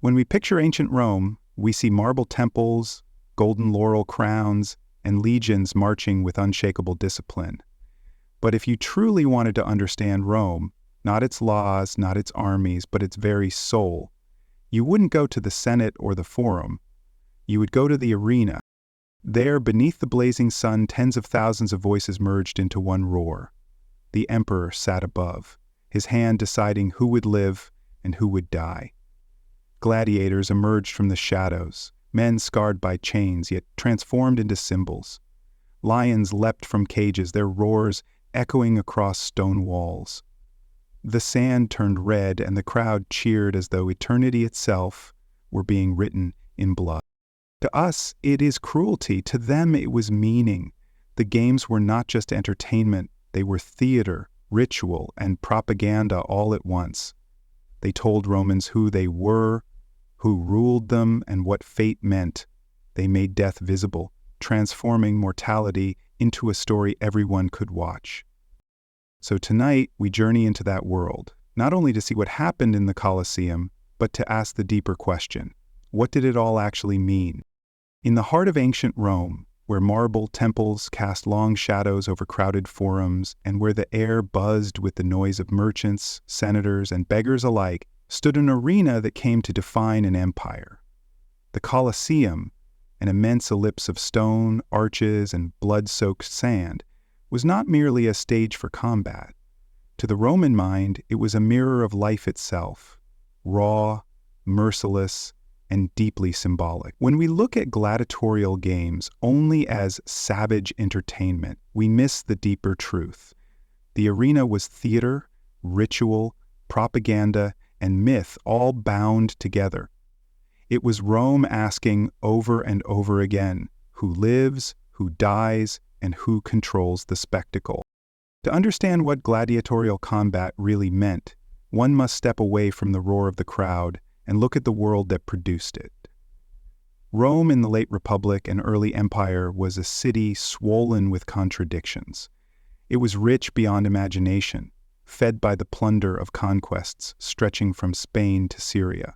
When we picture ancient Rome, we see marble temples, golden laurel crowns, and legions marching with unshakable discipline. But if you truly wanted to understand Rome, not its laws, not its armies, but its very soul, you wouldn't go to the Senate or the Forum. You would go to the arena. There, beneath the blazing sun, tens of thousands of voices merged into one roar. The emperor sat above, his hand deciding who would live and who would die. Gladiators emerged from the shadows, men scarred by chains, yet transformed into symbols. Lions leapt from cages, their roars echoing across stone walls. The sand turned red, and the crowd cheered as though eternity itself were being written in blood. To us, it is cruelty. To them, it was meaning. The games were not just entertainment. They were theater, ritual, and propaganda all at once. They told Romans who they were, who ruled them, and what fate meant. They made death visible, transforming mortality into a story everyone could watch. So tonight, we journey into that world, not only to see what happened in the Colosseum, but to ask the deeper question: what did it all actually mean? In the heart of ancient Rome, where marble temples cast long shadows over crowded forums, and where the air buzzed with the noise of merchants, senators, and beggars alike, stood an arena that came to define an empire. The Colosseum, an immense ellipse of stone, arches, and blood-soaked sand, was not merely a stage for combat. To the Roman mind, it was a mirror of life itself, raw, merciless, and deeply symbolic. When we look at gladiatorial games only as savage entertainment, we miss the deeper truth. The arena was theater, ritual, propaganda, and myth all bound together. It was Rome asking over and over again, who lives, who dies, and who controls the spectacle. To understand what gladiatorial combat really meant, one must step away from the roar of the crowd and look at the world that produced it. Rome in the late Republic and early Empire was a city swollen with contradictions. It was rich beyond imagination, fed by the plunder of conquests stretching from Spain to Syria.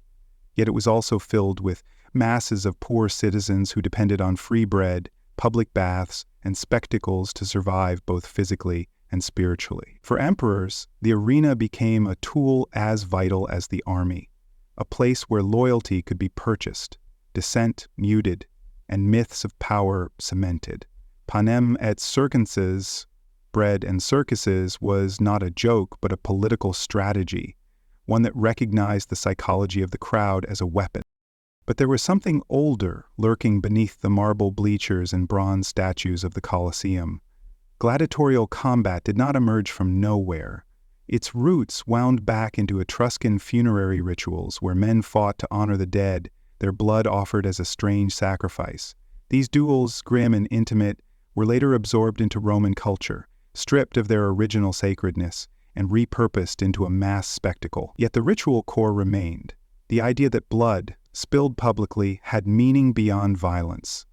Yet it was also filled with masses of poor citizens who depended on free bread, public baths, and spectacles to survive both physically and spiritually. For emperors, the arena became a tool as vital as the army, a place where loyalty could be purchased, dissent muted, and myths of power cemented. Panem et circenses, bread and circuses, was not a joke but a political strategy, one that recognized the psychology of the crowd as a weapon. But there was something older lurking beneath the marble bleachers and bronze statues of the Colosseum. Gladiatorial combat did not emerge from nowhere. Its roots wound back into Etruscan funerary rituals where men fought to honor the dead, their blood offered as a strange sacrifice. These duels, grim and intimate, were later absorbed into Roman culture, stripped of their original sacredness, and repurposed into a mass spectacle. Yet the ritual core remained, the idea that blood, spilled publicly, had meaning beyond violence.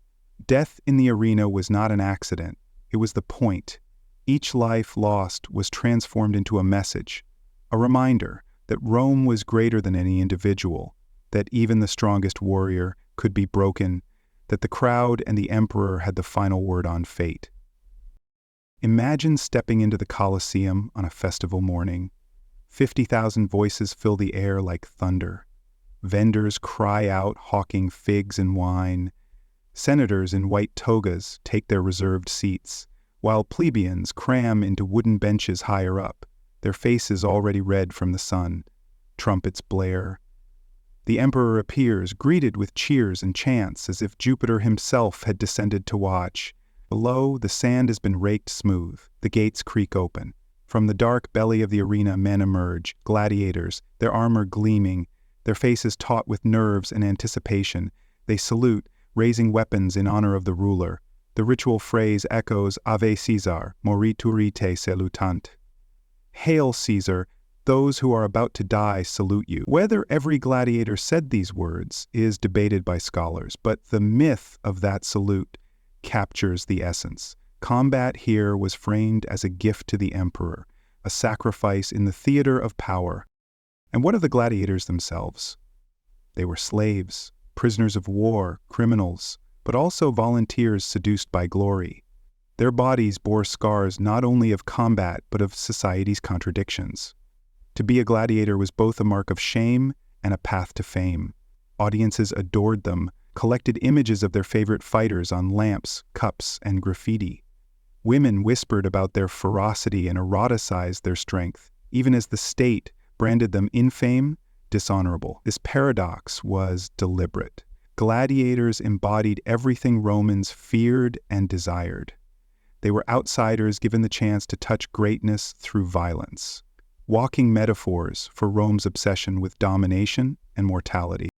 Death in the arena was not an accident, it was the point. Each life lost was transformed into a message, a reminder that Rome was greater than any individual, that even the strongest warrior could be broken, that the crowd and the emperor had the final word on fate. Imagine stepping into the Colosseum on a festival morning. 50,000 voices fill the air like thunder. Vendors cry out, hawking figs and wine. Senators in white togas take their reserved seats, while plebeians cram into wooden benches higher up, their faces already red from the sun. Trumpets blare. The emperor appears, greeted with cheers and chants, as if Jupiter himself had descended to watch. Below, the sand has been raked smooth. The gates creak open. From the dark belly of the arena, men emerge, gladiators, their armor gleaming, their faces taut with nerves and anticipation. They salute, raising weapons in honor of the ruler. The ritual phrase echoes Ave Caesar, morituri te salutant. Hail Caesar, those who are about to die salute you. Whether every gladiator said these words is debated by scholars, but the myth of that salute captures the essence. Combat here was framed as a gift to the emperor, a sacrifice in the theater of power. And what of the gladiators themselves? They were slaves, prisoners of war, criminals, but also volunteers seduced by glory. Their bodies bore scars not only of combat but of society's contradictions. To be a gladiator was both a mark of shame and a path to fame. Audiences adored them, collected images of their favorite fighters on lamps, cups, and graffiti. Women whispered about their ferocity and eroticized their strength, even as the state branded them infame, dishonorable. This paradox was deliberate. Gladiators embodied everything Romans feared and desired. They were outsiders given the chance to touch greatness through violence, walking metaphors for Rome's obsession with domination and mortality.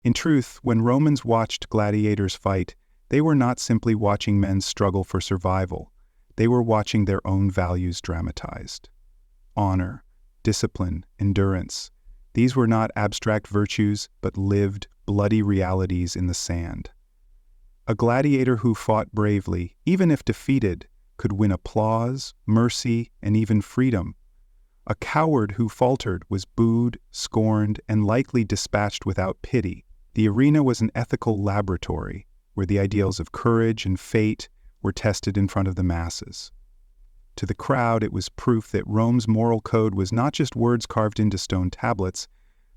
In truth, when Romans watched gladiators fight, they were not simply watching men struggle for survival. They were watching their own values dramatized. Honor, discipline, endurance. These were not abstract virtues, but lived, bloody realities in the sand. A gladiator who fought bravely, even if defeated, could win applause, mercy, and even freedom. A coward who faltered was booed, scorned, and likely dispatched without pity. The arena was an ethical laboratory, where the ideals of courage and fate were tested in front of the masses. To the crowd, it was proof that Rome's moral code was not just words carved into stone tablets,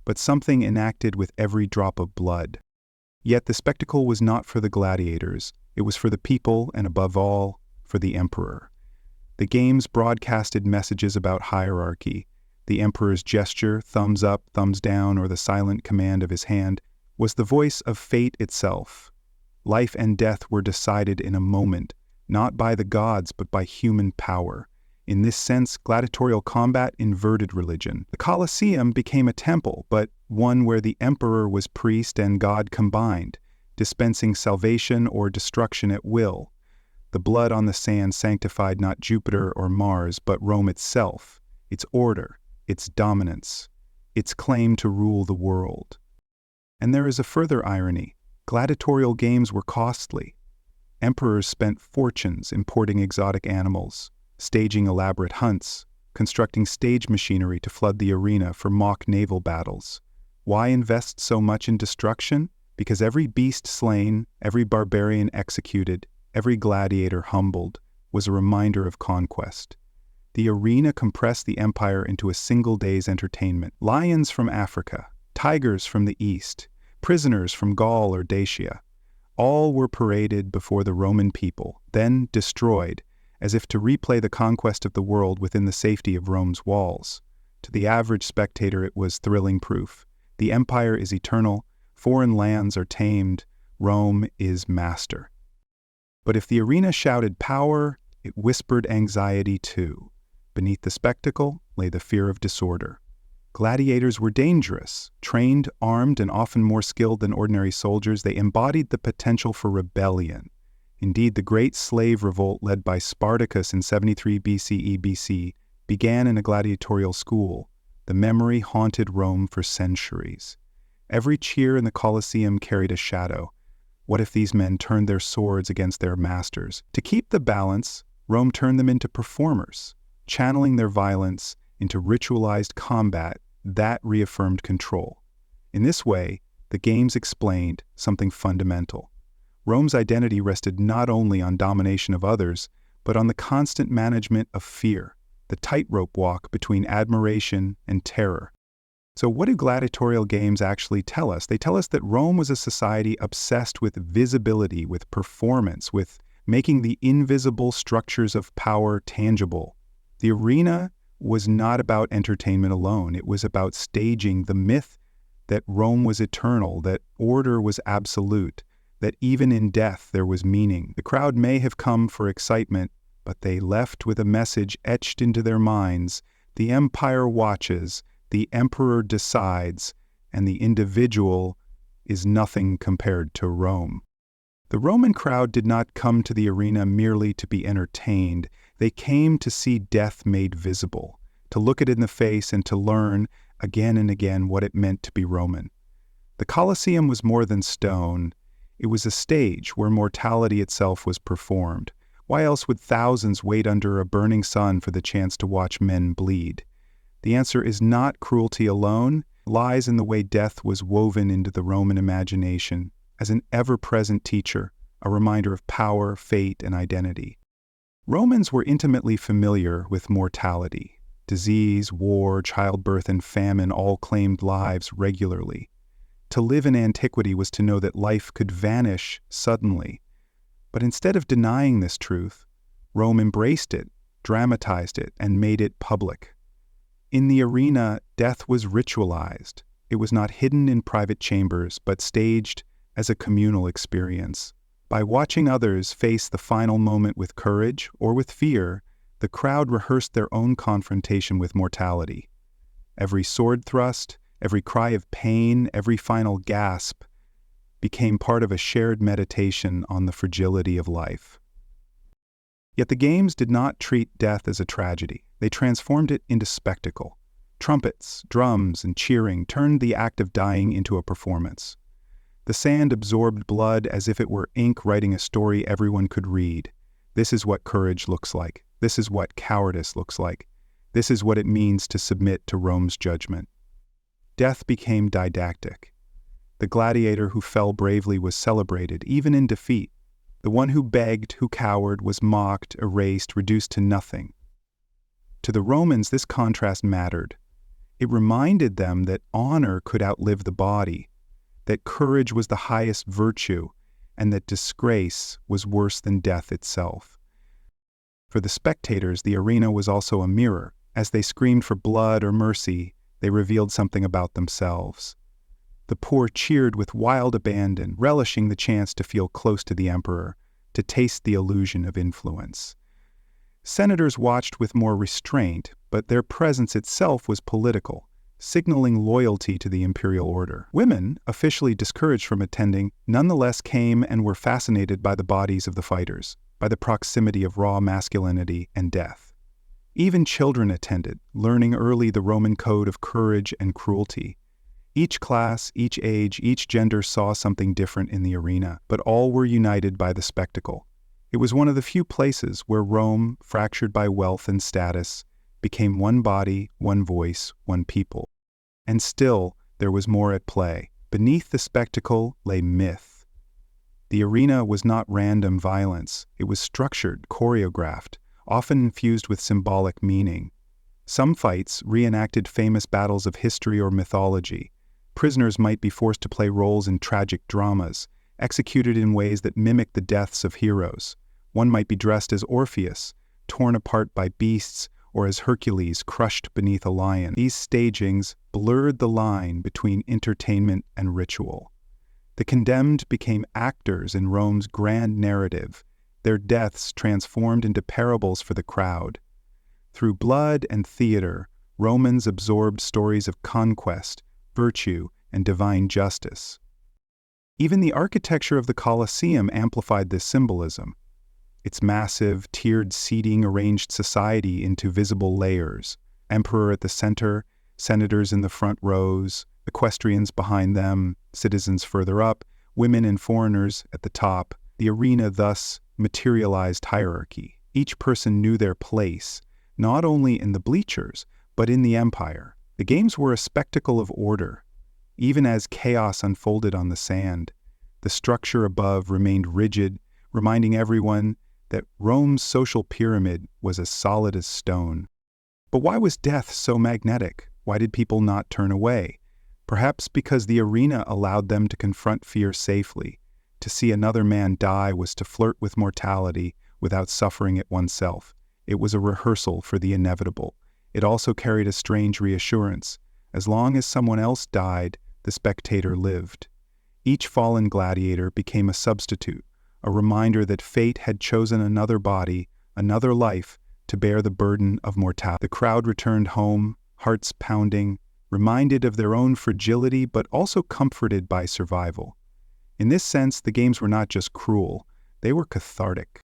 but something enacted with every drop of blood. Yet the spectacle was not for the gladiators, it was for the people, and above all, for the emperor. The games broadcasted messages about hierarchy. The emperor's gesture, thumbs up, thumbs down, or the silent command of his hand, was the voice of fate itself. Life and death were decided in a moment, not by the gods but by human power. In this sense, gladiatorial combat inverted religion. The Colosseum became a temple, but one where the emperor was priest and god combined, dispensing salvation or destruction at will. The blood on the sand sanctified not Jupiter or Mars, but Rome itself, its order, its dominance, its claim to rule the world. And there is a further irony. Gladiatorial games were costly. Emperors spent fortunes importing exotic animals, staging elaborate hunts, constructing stage machinery to flood the arena for mock naval battles. Why invest so much in destruction? Because every beast slain, every barbarian executed, every gladiator humbled, was a reminder of conquest. The arena compressed the empire into a single day's entertainment. Lions from Africa, tigers from the east, prisoners from Gaul or Dacia, all were paraded before the Roman people, then destroyed, as if to replay the conquest of the world within the safety of Rome's walls. To the average spectator, it was thrilling proof. The empire is eternal, foreign lands are tamed, Rome is master. But if the arena shouted power, it whispered anxiety too. Beneath the spectacle lay the fear of disorder. Gladiators were dangerous. Trained, armed, and often more skilled than ordinary soldiers, they embodied the potential for rebellion. Indeed, the great slave revolt led by Spartacus in 73 BCE began in a gladiatorial school. The memory haunted Rome for centuries. Every cheer in the Colosseum carried a shadow. What if these men turned their swords against their masters? To keep the balance, Rome turned them into performers, channeling their violence into ritualized combat that reaffirmed control. In this way, the games explained something fundamental. Rome's identity rested not only on domination of others, but on the constant management of fear, the tightrope walk between admiration and terror. So what do gladiatorial games actually tell us? They tell us that Rome was a society obsessed with visibility, with performance, with making the invisible structures of power tangible. The arena was not about entertainment alone. It was about staging the myth that Rome was eternal, that order was absolute, that even in death there was meaning. The crowd may have come for excitement, but they left with a message etched into their minds. The empire watches, the emperor decides, and the individual is nothing compared to Rome. The Roman crowd did not come to the arena merely to be entertained. They came to see death made visible, to look it in the face and to learn again and again what it meant to be Roman. The Colosseum was more than stone. It was a stage where mortality itself was performed. Why else would thousands wait under a burning sun for the chance to watch men bleed? The answer is not cruelty alone. lies in the way death was woven into the Roman imagination as an ever-present teacher, a reminder of power, fate, and identity. Romans were intimately familiar with mortality. Disease, war, childbirth, and famine all claimed lives regularly. To live in antiquity was to know that life could vanish suddenly. But instead of denying this truth, Rome embraced it, dramatized it, and made it public. In the arena, death was ritualized. It was not hidden in private chambers, but staged as a communal experience. By watching others face the final moment with courage or with fear, the crowd rehearsed their own confrontation with mortality. Every sword thrust, every cry of pain, every final gasp became part of a shared meditation on the fragility of life. Yet the games did not treat death as a tragedy. They transformed it into spectacle. Trumpets, drums, and cheering turned the act of dying into a performance. The sand absorbed blood as if it were ink writing a story everyone could read. This is what courage looks like. This is what cowardice looks like. This is what it means to submit to Rome's judgment. Death became didactic. The gladiator who fell bravely was celebrated, even in defeat. The one who begged, who cowered, was mocked, erased, reduced to nothing. To the Romans, this contrast mattered. It reminded them that honor could outlive the body, that courage was the highest virtue, and that disgrace was worse than death itself. For the spectators, the arena was also a mirror. As they screamed for blood or mercy, they revealed something about themselves. The poor cheered with wild abandon, relishing the chance to feel close to the emperor, to taste the illusion of influence. Senators watched with more restraint, but their presence itself was political, signaling loyalty to the imperial order. Women, officially discouraged from attending, nonetheless came and were fascinated by the bodies of the fighters, by the proximity of raw masculinity and death. Even children attended, learning early the Roman code of courage and cruelty. Each class, each age, each gender saw something different in the arena, but all were united by the spectacle. It was one of the few places where Rome, fractured by wealth and status, became one body, one voice, one people. And still, there was more at play. Beneath the spectacle lay myth. The arena was not random violence. It was structured, choreographed, often infused with symbolic meaning. Some fights reenacted famous battles of history or mythology. Prisoners might be forced to play roles in tragic dramas, executed in ways that mimicked the deaths of heroes. One might be dressed as Orpheus, torn apart by beasts, or as Hercules crushed beneath a lion. These stagings blurred the line between entertainment and ritual. The condemned became actors in Rome's grand narrative, their deaths transformed into parables for the crowd. Through blood and theater, Romans absorbed stories of conquest, virtue, and divine justice. Even the architecture of the Colosseum amplified this symbolism. Its massive, tiered seating arranged society into visible layers. Emperor at the center, senators in the front rows, equestrians behind them, citizens further up, women and foreigners at the top. The arena thus materialized hierarchy. Each person knew their place, not only in the bleachers, but in the empire. The games were a spectacle of order. Even as chaos unfolded on the sand, the structure above remained rigid, reminding everyone that Rome's social pyramid was as solid as stone. But why was death so magnetic? Why did people not turn away? Perhaps because the arena allowed them to confront fear safely. To see another man die was to flirt with mortality without suffering it oneself. It was a rehearsal for the inevitable. It also carried a strange reassurance. As long as someone else died, the spectator lived. Each fallen gladiator became a substitute, a reminder that fate had chosen another body, another life, to bear the burden of mortality. The crowd returned home, hearts pounding, reminded of their own fragility but also comforted by survival. In this sense, the games were not just cruel, they were cathartic.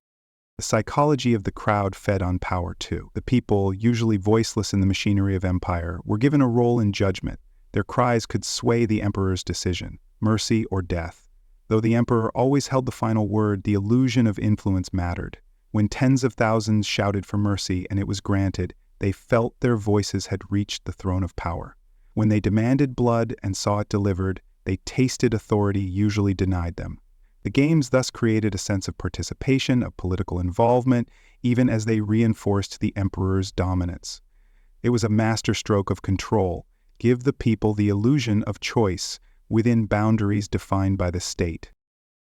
The psychology of the crowd fed on power too. The people, usually voiceless in the machinery of empire, were given a role in judgment. Their cries could sway the emperor's decision, mercy or death. Though the emperor always held the final word, the illusion of influence mattered. When tens of thousands shouted for mercy and it was granted, they felt their voices had reached the throne of power. When they demanded blood and saw it delivered, they tasted authority usually denied them. The games thus created a sense of participation, of political involvement, even as they reinforced the emperor's dominance. It was a masterstroke of control, give the people the illusion of choice within boundaries defined by the state.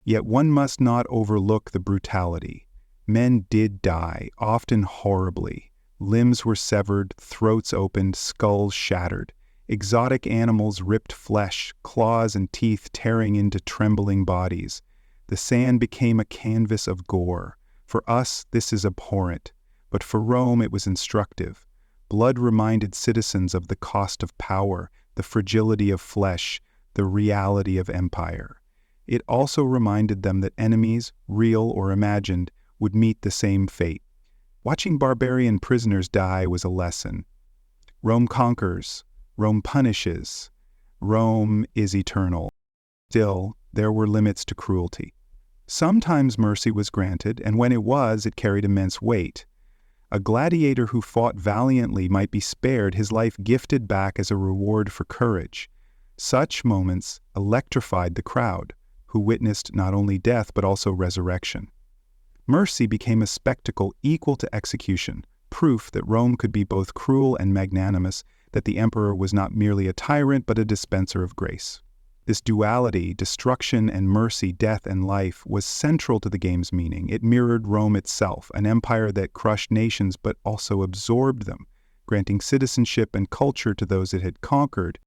Yet one must not overlook the brutality. Men did die, often horribly. Limbs were severed, throats opened, skulls shattered. Exotic animals ripped flesh, claws and teeth tearing into trembling bodies. The sand became a canvas of gore. For us, this is abhorrent, but for Rome it was instructive. Blood reminded citizens of the cost of power, the fragility of flesh, the reality of empire. It also reminded them that enemies, real or imagined, would meet the same fate. Watching barbarian prisoners die was a lesson. Rome conquers, Rome punishes, Rome is eternal. Still, there were limits to cruelty. Sometimes mercy was granted, and when it was, it carried immense weight. A gladiator who fought valiantly might be spared, his life gifted back as a reward for courage. Such moments electrified the crowd, who witnessed not only death but also resurrection. Mercy became a spectacle equal to execution, proof that Rome could be both cruel and magnanimous, that the emperor was not merely a tyrant but a dispenser of grace. This duality, destruction and mercy, death and life, was central to the game's meaning. It mirrored Rome itself, an empire that crushed nations but also absorbed them, granting citizenship and culture to those it had conquered.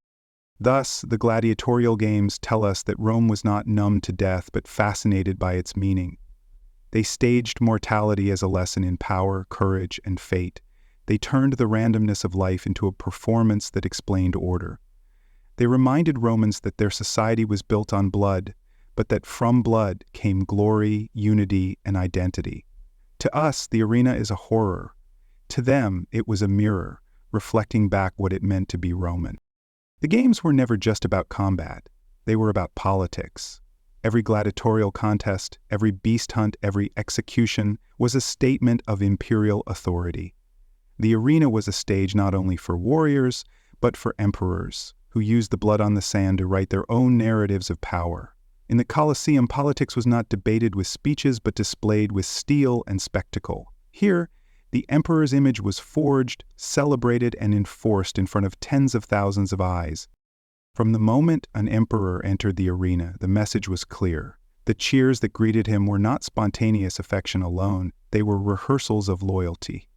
Thus, the gladiatorial games tell us that Rome was not numb to death but fascinated by its meaning. They staged mortality as a lesson in power, courage, and fate. They turned the randomness of life into a performance that explained order. They reminded Romans that their society was built on blood, but that from blood came glory, unity, and identity. To us, the arena is a horror. To them, it was a mirror, reflecting back what it meant to be Roman. The games were never just about combat. They were about politics. Every gladiatorial contest, every beast hunt, every execution was a statement of imperial authority. The arena was a stage not only for warriors, but for emperors, who used the blood on the sand to write their own narratives of power. In the Colosseum, politics was not debated with speeches but displayed with steel and spectacle. Here, the emperor's image was forged, celebrated, and enforced in front of tens of thousands of eyes. From the moment an emperor entered the arena, the message was clear. The cheers that greeted him were not spontaneous affection alone, they were rehearsals of loyalty.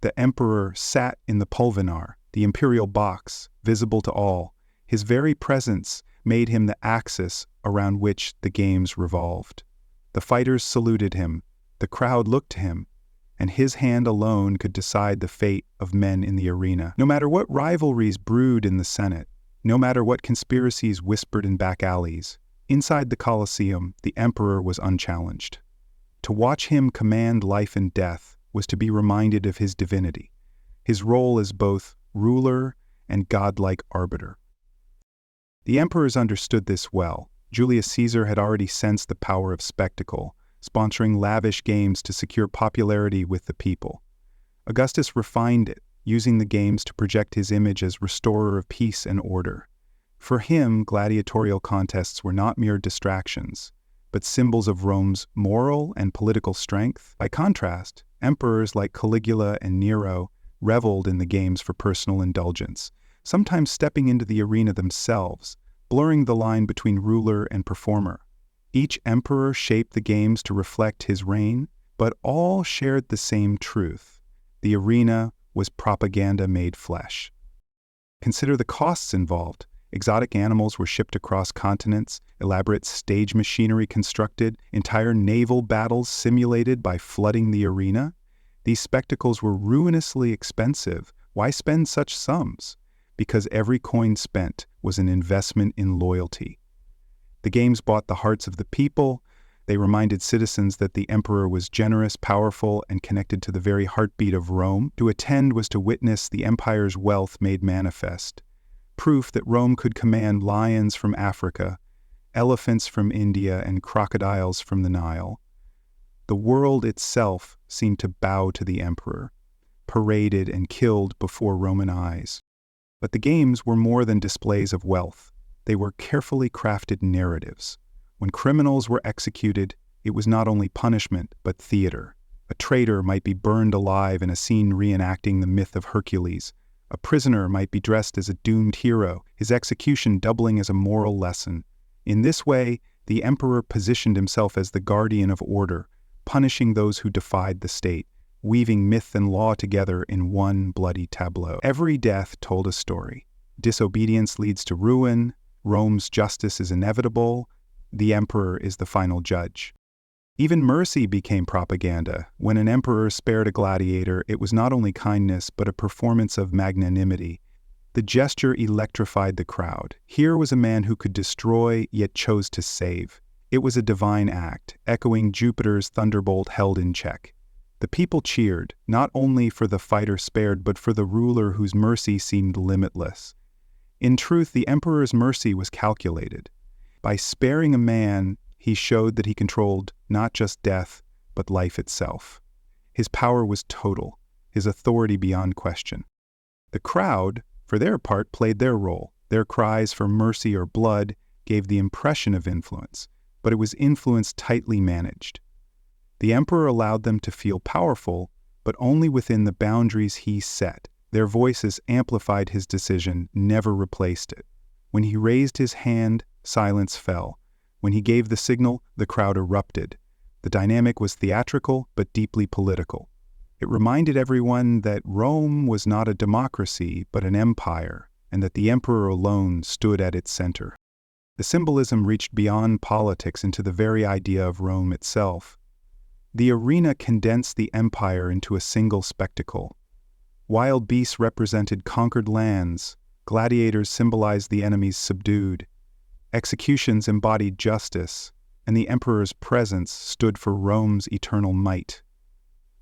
The emperor sat in the pulvinar, the imperial box, visible to all. His very presence made him the axis around which the games revolved. The fighters saluted him, the crowd looked to him, and his hand alone could decide the fate of men in the arena. No matter what rivalries brewed in the Senate, no matter what conspiracies whispered in back alleys, inside the Colosseum, the emperor was unchallenged. To watch him command life and death was to be reminded of his divinity, his role as both ruler and godlike arbiter. The emperors understood this well. Julius Caesar had already sensed the power of spectacle, sponsoring lavish games to secure popularity with the people. Augustus refined it, using the games to project his image as restorer of peace and order. For him, gladiatorial contests were not mere distractions, but symbols of Rome's moral and political strength. By contrast, emperors like Caligula and Nero reveled in the games for personal indulgence, sometimes stepping into the arena themselves, blurring the line between ruler and performer. Each emperor shaped the games to reflect his reign, but all shared the same truth. The arena was propaganda made flesh. Consider the costs involved. Exotic animals were shipped across continents, elaborate stage machinery constructed, entire naval battles simulated by flooding the arena. These spectacles were ruinously expensive. Why spend such sums? Because every coin spent was an investment in loyalty. The games bought the hearts of the people. They reminded citizens that the emperor was generous, powerful, and connected to the very heartbeat of Rome. To attend was to witness the empire's wealth made manifest. Proof that Rome could command lions from Africa, elephants from India, and crocodiles from the Nile. The world itself seemed to bow to the emperor, paraded and killed before Roman eyes. But the games were more than displays of wealth. They were carefully crafted narratives. When criminals were executed, it was not only punishment, but theater. A traitor might be burned alive in a scene reenacting the myth of Hercules. A prisoner might be dressed as a doomed hero, his execution doubling as a moral lesson. In this way, the emperor positioned himself as the guardian of order, punishing those who defied the state, weaving myth and law together in one bloody tableau. Every death told a story. Disobedience leads to ruin, Rome's justice is inevitable, the emperor is the final judge. Even mercy became propaganda. When an emperor spared a gladiator, it was not only kindness, but a performance of magnanimity. The gesture electrified the crowd. Here was a man who could destroy, yet chose to save. It was a divine act, echoing Jupiter's thunderbolt held in check. The people cheered, not only for the fighter spared, but for the ruler whose mercy seemed limitless. In truth, the emperor's mercy was calculated. By sparing a man, he showed that he controlled not just death, but life itself. His power was total, his authority beyond question. The crowd, for their part, played their role. Their cries for mercy or blood gave the impression of influence, but it was influence tightly managed. The emperor allowed them to feel powerful, but only within the boundaries he set. Their voices amplified his decision, never replaced it. When he raised his hand, silence fell. When he gave the signal, the crowd erupted. The dynamic was theatrical, but deeply political. It reminded everyone that Rome was not a democracy, but an empire, and that the emperor alone stood at its center. The symbolism reached beyond politics into the very idea of Rome itself. The arena condensed the empire into a single spectacle. Wild beasts represented conquered lands, gladiators symbolized the enemies subdued, executions embodied justice, and the emperor's presence stood for Rome's eternal might.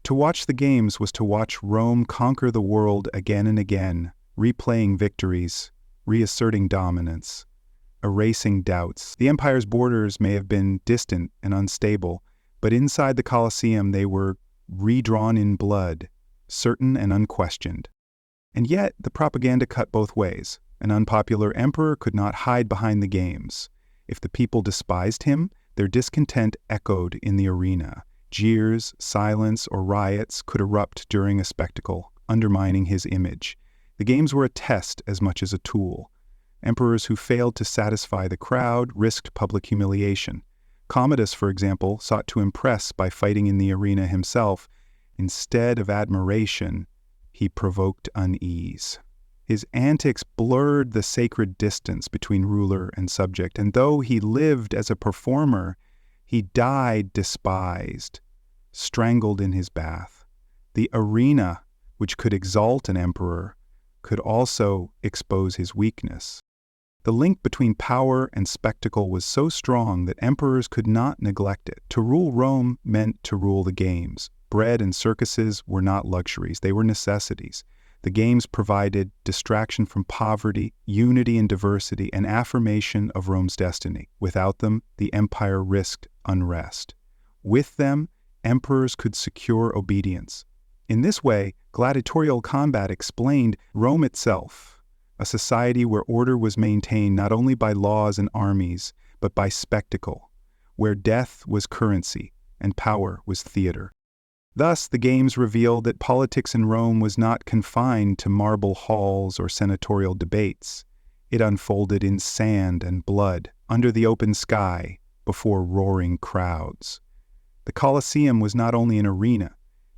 To watch the games was to watch Rome conquer the world again and again, replaying victories, reasserting dominance, erasing doubts. The empire's borders may have been distant and unstable, but inside the Colosseum they were redrawn in blood, certain and unquestioned. And yet, the propaganda cut both ways. An unpopular emperor could not hide behind the games. If the people despised him, their discontent echoed in the arena. Jeers, silence, or riots could erupt during a spectacle, undermining his image. The games were a test as much as a tool. Emperors who failed to satisfy the crowd risked public humiliation. Commodus, for example, sought to impress by fighting in the arena himself. Instead of admiration, he provoked unease. His antics blurred the sacred distance between ruler and subject, and though he lived as a performer, he died despised, strangled in his bath. The arena, which could exalt an emperor, could also expose his weakness. The link between power and spectacle was so strong that emperors could not neglect it. To rule Rome meant to rule the games. Bread and circuses were not luxuries, they were necessities. The games provided distraction from poverty, unity and diversity, and affirmation of Rome's destiny. Without them, the empire risked unrest. With them, emperors could secure obedience. In this way, gladiatorial combat explained Rome itself, a society where order was maintained not only by laws and armies, but by spectacle, where death was currency and power was theater. Thus, the games revealed that politics in Rome was not confined to marble halls or senatorial debates. It unfolded in sand and blood, under the open sky, before roaring crowds. The Colosseum was not only an arena,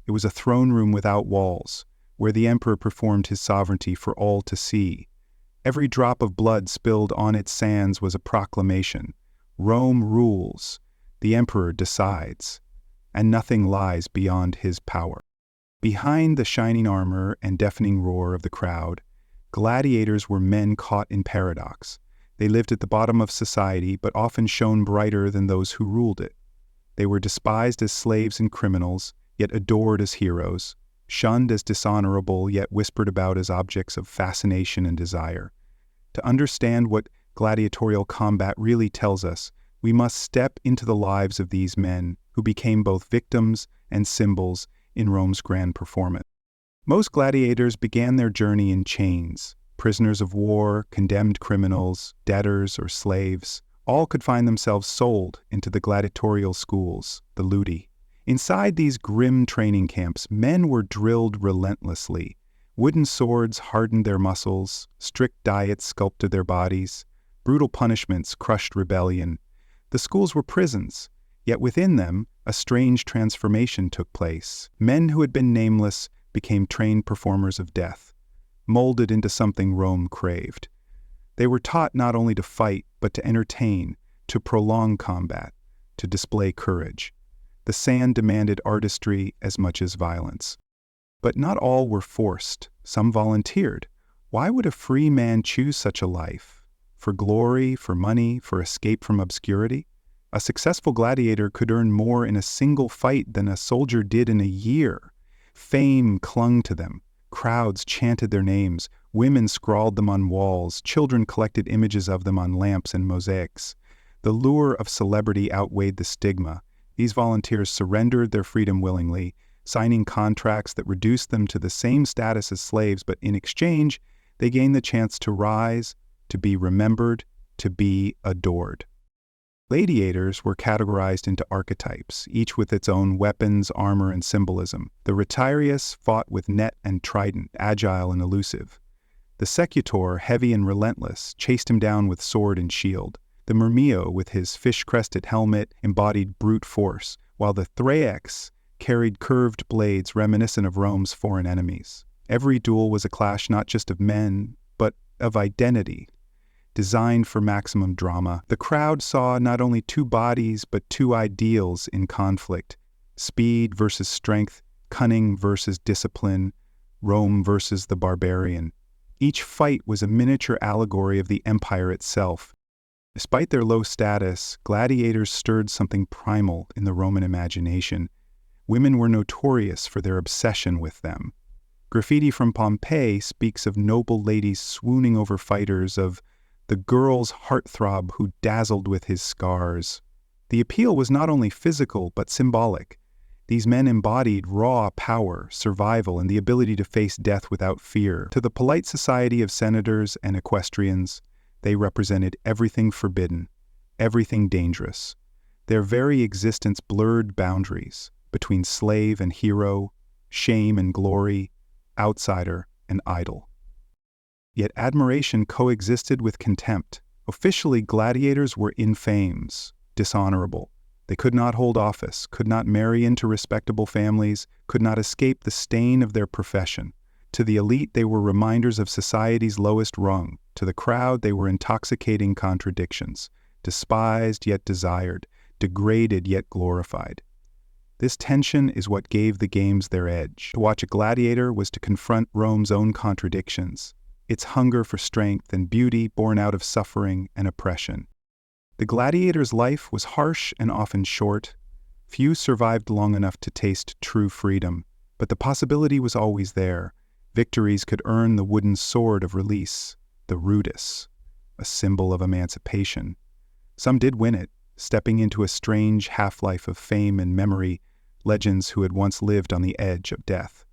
it was a throne room without walls, where the emperor performed his sovereignty for all to see. Every drop of blood spilled on its sands was a proclamation. Rome rules, the emperor decides, and nothing lies beyond his power. Behind the shining armor and deafening roar of the crowd, gladiators were men caught in paradox. They lived at the bottom of society, but often shone brighter than those who ruled it. They were despised as slaves and criminals, yet adored as heroes, shunned as dishonorable, yet whispered about as objects of fascination and desire. To understand what gladiatorial combat really tells us, we must step into the lives of these men who became both victims and symbols in Rome's grand performance. Most gladiators began their journey in chains. Prisoners of war, condemned criminals, debtors, or slaves, all could find themselves sold into the gladiatorial schools, the ludi. Inside these grim training camps, men were drilled relentlessly. Wooden swords hardened their muscles, strict diets sculpted their bodies, brutal punishments crushed rebellion. The schools were prisons, yet within them, a strange transformation took place. Men who had been nameless became trained performers of death, molded into something Rome craved. They were taught not only to fight, but to entertain, to prolong combat, to display courage. The sand demanded artistry as much as violence. But not all were forced. Some volunteered. Why would a free man choose such a life? For glory, for money, for escape from obscurity? A successful gladiator could earn more in a single fight than a soldier did in a year. Fame clung to them. Crowds chanted their names. Women scrawled them on walls. Children collected images of them on lamps and mosaics. The lure of celebrity outweighed the stigma. These volunteers surrendered their freedom willingly, signing contracts that reduced them to the same status as slaves, but in exchange, they gained the chance to rise, to be remembered, to be adored. Gladiators were categorized into archetypes, each with its own weapons, armor, and symbolism. The retiarius fought with net and trident, agile and elusive. The secutor, heavy and relentless, chased him down with sword and shield. The myrmeo, with his fish-crested helmet, embodied brute force, while the thraex carried curved blades reminiscent of Rome's foreign enemies. Every duel was a clash not just of men, but of identity. Designed for maximum drama, the crowd saw not only two bodies, but two ideals in conflict: speed versus strength, cunning versus discipline, Rome versus the barbarian. Each fight was a miniature allegory of the empire itself. Despite their low status, gladiators stirred something primal in the Roman imagination. Women were notorious for their obsession with them. Graffiti from Pompeii speaks of noble ladies swooning over fighters, of the girl's heartthrob who dazzled with his scars. The appeal was not only physical, but symbolic. These men embodied raw power, survival, and the ability to face death without fear. To the polite society of senators and equestrians, they represented everything forbidden, everything dangerous. Their very existence blurred boundaries between slave and hero, shame and glory, outsider and idol. Yet admiration coexisted with contempt. Officially, gladiators were infames, dishonorable. They could not hold office, could not marry into respectable families, could not escape the stain of their profession. To the elite, they were reminders of society's lowest rung. To the crowd, they were intoxicating contradictions, despised yet desired, degraded yet glorified. This tension is what gave the games their edge. To watch a gladiator was to confront Rome's own contradictions, its hunger for strength and beauty born out of suffering and oppression. The gladiator's life was harsh and often short. Few survived long enough to taste true freedom, but the possibility was always there. Victories could earn the wooden sword of release, the rudis, a symbol of emancipation. Some did win it, stepping into a strange half-life of fame and memory, legends who had once lived on the edge of death.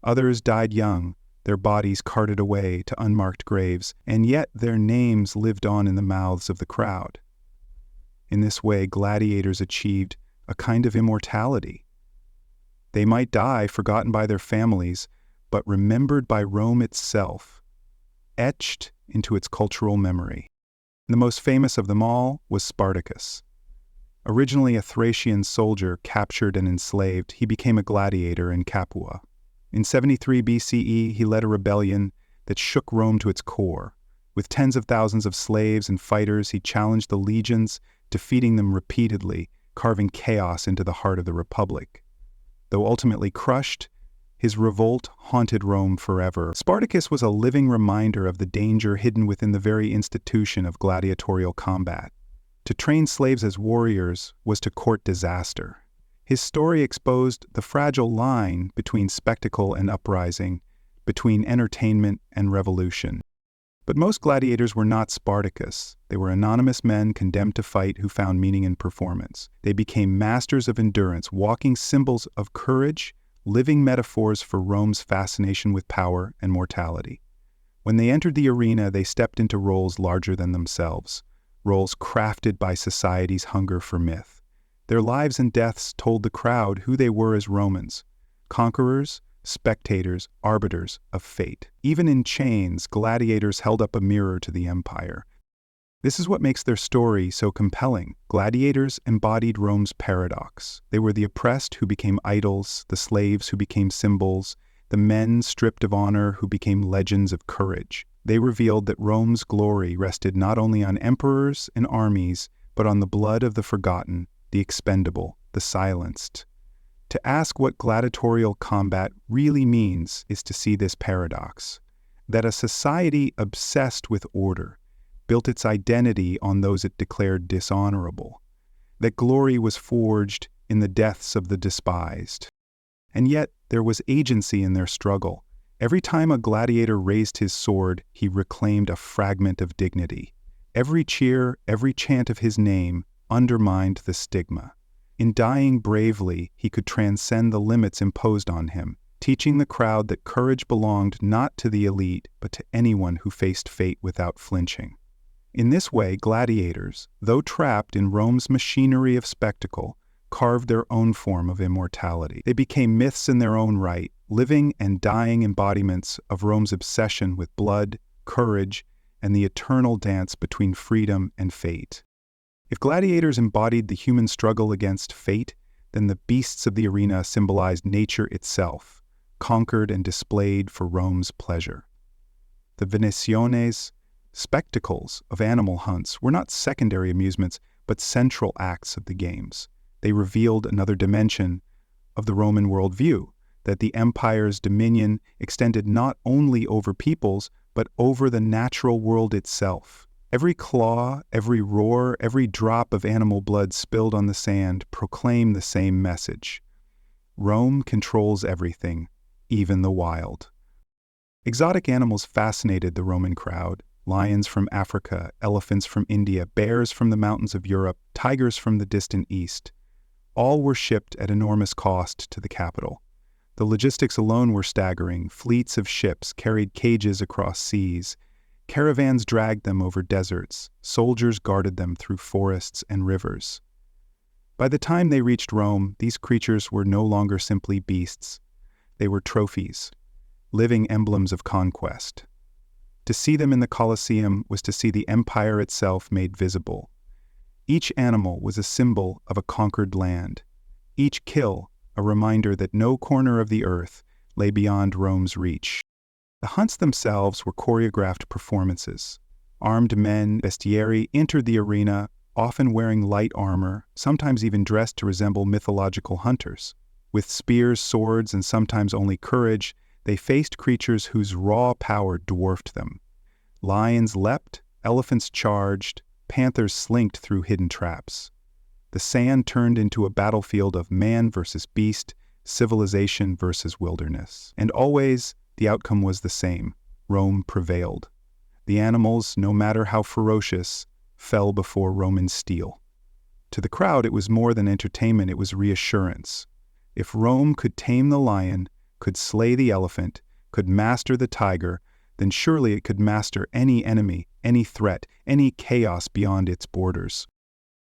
Others died young, their bodies carted away to unmarked graves, and yet their names lived on in the mouths of the crowd. In this way, gladiators achieved a kind of immortality. They might die, forgotten by their families, but remembered by Rome itself, etched into its cultural memory. The most famous of them all was Spartacus. Originally a Thracian soldier captured and enslaved, he became a gladiator in Capua. In 73 BCE, he led a rebellion that shook Rome to its core. With tens of thousands of slaves and fighters, he challenged the legions, defeating them repeatedly, carving chaos into the heart of the Republic. Though ultimately crushed, his revolt haunted Rome forever. Spartacus was a living reminder of the danger hidden within the very institution of gladiatorial combat. To train slaves as warriors was to court disaster. His story exposed the fragile line between spectacle and uprising, between entertainment and revolution. But most gladiators were not Spartacus. They were anonymous men condemned to fight who found meaning in performance. They became masters of endurance, walking symbols of courage, living metaphors for Rome's fascination with power and mortality. When they entered the arena, they stepped into roles larger than themselves, roles crafted by society's hunger for myth. Their lives and deaths told the crowd who they were as Romans, conquerors, spectators, arbiters of fate. Even in chains, gladiators held up a mirror to the empire. This is what makes their story so compelling. Gladiators embodied Rome's paradox. They were the oppressed who became idols, the slaves who became symbols, the men stripped of honor who became legends of courage. They revealed that Rome's glory rested not only on emperors and armies, but on the blood of the forgotten, the expendable, the silenced. To ask what gladiatorial combat really means is to see this paradox, that a society obsessed with order built its identity on those it declared dishonorable, that glory was forged in the deaths of the despised. And yet, there was agency in their struggle. Every time a gladiator raised his sword, he reclaimed a fragment of dignity. Every cheer, every chant of his name undermined the stigma. In dying bravely, he could transcend the limits imposed on him, teaching the crowd that courage belonged not to the elite, but to anyone who faced fate without flinching. In this way, gladiators, though trapped in Rome's machinery of spectacle, carved their own form of immortality. They became myths in their own right, living and dying embodiments of Rome's obsession with blood, courage, and the eternal dance between freedom and fate. If gladiators embodied the human struggle against fate, then the beasts of the arena symbolized nature itself, conquered and displayed for Rome's pleasure. The Venationes, spectacles of animal hunts, were not secondary amusements, but central acts of the games. They revealed another dimension of the Roman worldview, that the empire's dominion extended not only over peoples, but over the natural world itself. Every claw, every roar, every drop of animal blood spilled on the sand proclaimed the same message. Rome controls everything, even the wild. Exotic animals fascinated the Roman crowd. Lions from Africa, elephants from India, bears from the mountains of Europe, tigers from the distant east. All were shipped at enormous cost to the capital. The logistics alone were staggering. Fleets of ships carried cages across seas. Caravans dragged them over deserts. Soldiers guarded them through forests and rivers. By the time they reached Rome, these creatures were no longer simply beasts. They were trophies, living emblems of conquest. To see them in the Colosseum was to see the empire itself made visible. Each animal was a symbol of a conquered land. Each kill, a reminder that no corner of the earth lay beyond Rome's reach. The hunts themselves were choreographed performances. Armed men, vestiarii, entered the arena, often wearing light armor, sometimes even dressed to resemble mythological hunters. With spears, swords, and sometimes only courage, they faced creatures whose raw power dwarfed them. Lions leapt, elephants charged, panthers slinked through hidden traps. The sand turned into a battlefield of man versus beast, civilization versus wilderness. And always, the outcome was the same. Rome prevailed. The animals, no matter how ferocious, fell before Roman steel. To the crowd, it was more than entertainment, it was reassurance. If Rome could tame the lion, could slay the elephant, could master the tiger, then surely it could master any enemy, any threat, any chaos beyond its borders.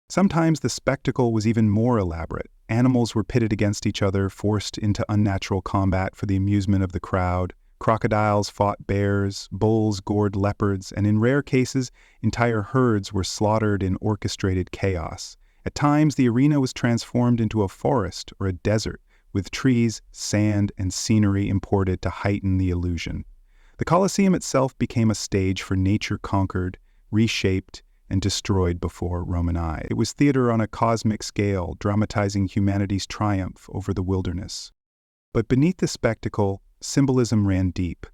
Sometimes the spectacle was even more elaborate. Animals were pitted against each other, forced into unnatural combat for the amusement of the crowd. Crocodiles fought bears, bulls gored leopards, and in rare cases, entire herds were slaughtered in orchestrated chaos. At times, the arena was transformed into a forest or a desert, with trees, sand, and scenery imported to heighten the illusion. The Colosseum itself became a stage for nature conquered, reshaped, and destroyed before Roman eyes. It was theater on a cosmic scale, dramatizing humanity's triumph over the wilderness. But beneath the spectacle, symbolism ran deep.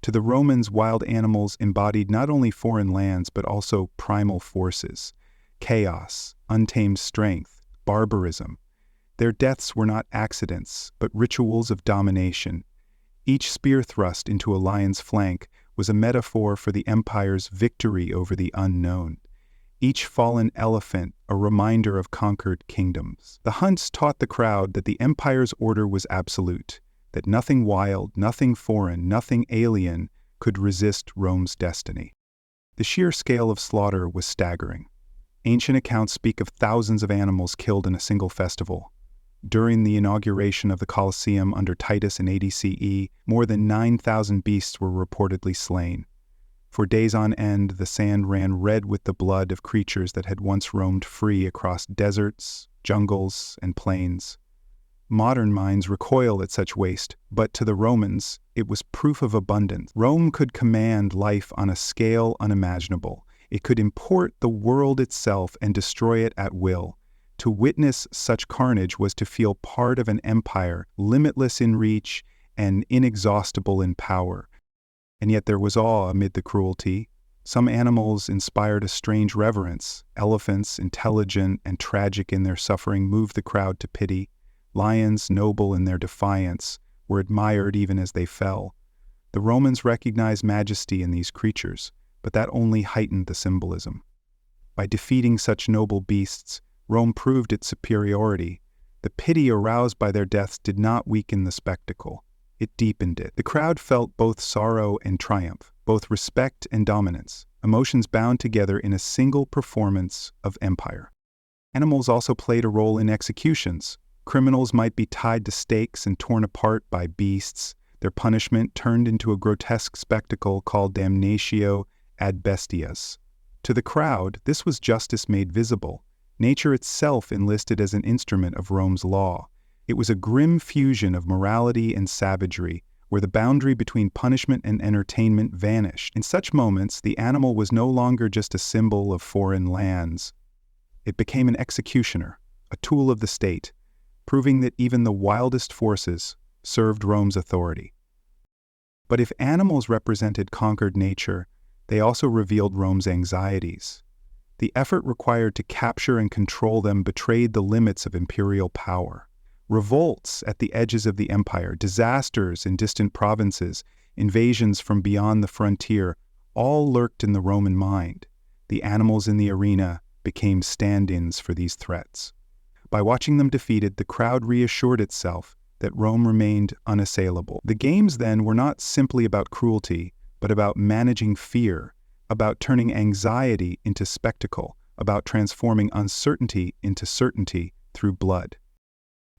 To the Romans, wild animals embodied not only foreign lands, but also primal forces, chaos, untamed strength, barbarism. Their deaths were not accidents, but rituals of domination. Each spear thrust into a lion's flank was a metaphor for the empire's victory over the unknown. Each fallen elephant a reminder of conquered kingdoms. The hunts taught the crowd that the empire's order was absolute, that nothing wild, nothing foreign, nothing alien could resist Rome's destiny. The sheer scale of slaughter was staggering. Ancient accounts speak of thousands of animals killed in a single festival. During the inauguration of the Colosseum under Titus in 80 CE, more than 9,000 beasts were reportedly slain. For days on end, the sand ran red with the blood of creatures that had once roamed free across deserts, jungles, and plains. Modern minds recoil at such waste, but to the Romans, it was proof of abundance. Rome could command life on a scale unimaginable. It could import the world itself and destroy it at will. To witness such carnage was to feel part of an empire, limitless in reach and inexhaustible in power. And yet there was awe amid the cruelty. Some animals inspired a strange reverence. Elephants, intelligent and tragic in their suffering, moved the crowd to pity. Lions, noble in their defiance, were admired even as they fell. The Romans recognized majesty in these creatures, but that only heightened the symbolism. By defeating such noble beasts, Rome proved its superiority. The pity aroused by their deaths did not weaken the spectacle. It deepened it. The crowd felt both sorrow and triumph, both respect and dominance, emotions bound together in a single performance of empire. Animals also played a role in executions. Criminals might be tied to stakes and torn apart by beasts, their punishment turned into a grotesque spectacle called damnatio ad bestias. To the crowd, this was justice made visible. Nature itself enlisted as an instrument of Rome's law. It was a grim fusion of morality and savagery, where the boundary between punishment and entertainment vanished. In such moments, the animal was no longer just a symbol of foreign lands. It became an executioner, a tool of the state, proving that even the wildest forces served Rome's authority. But if animals represented conquered nature, they also revealed Rome's anxieties. The effort required to capture and control them betrayed the limits of imperial power. Revolts at the edges of the empire, disasters in distant provinces, invasions from beyond the frontier, all lurked in the Roman mind. The animals in the arena became stand-ins for these threats. By watching them defeated, the crowd reassured itself that Rome remained unassailable. The games then were not simply about cruelty, but about managing fear, about turning anxiety into spectacle, about transforming uncertainty into certainty through blood.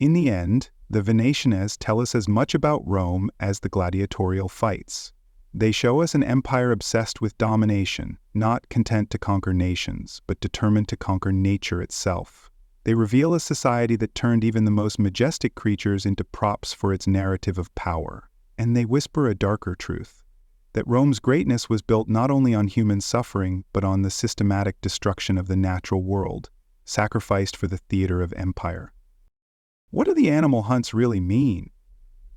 In the end, the Venetians tell us as much about Rome as the gladiatorial fights. They show us an empire obsessed with domination, not content to conquer nations, but determined to conquer nature itself. They reveal a society that turned even the most majestic creatures into props for its narrative of power. And they whisper a darker truth, that Rome's greatness was built not only on human suffering, but on the systematic destruction of the natural world, sacrificed for the theater of empire. What do the animal hunts really mean?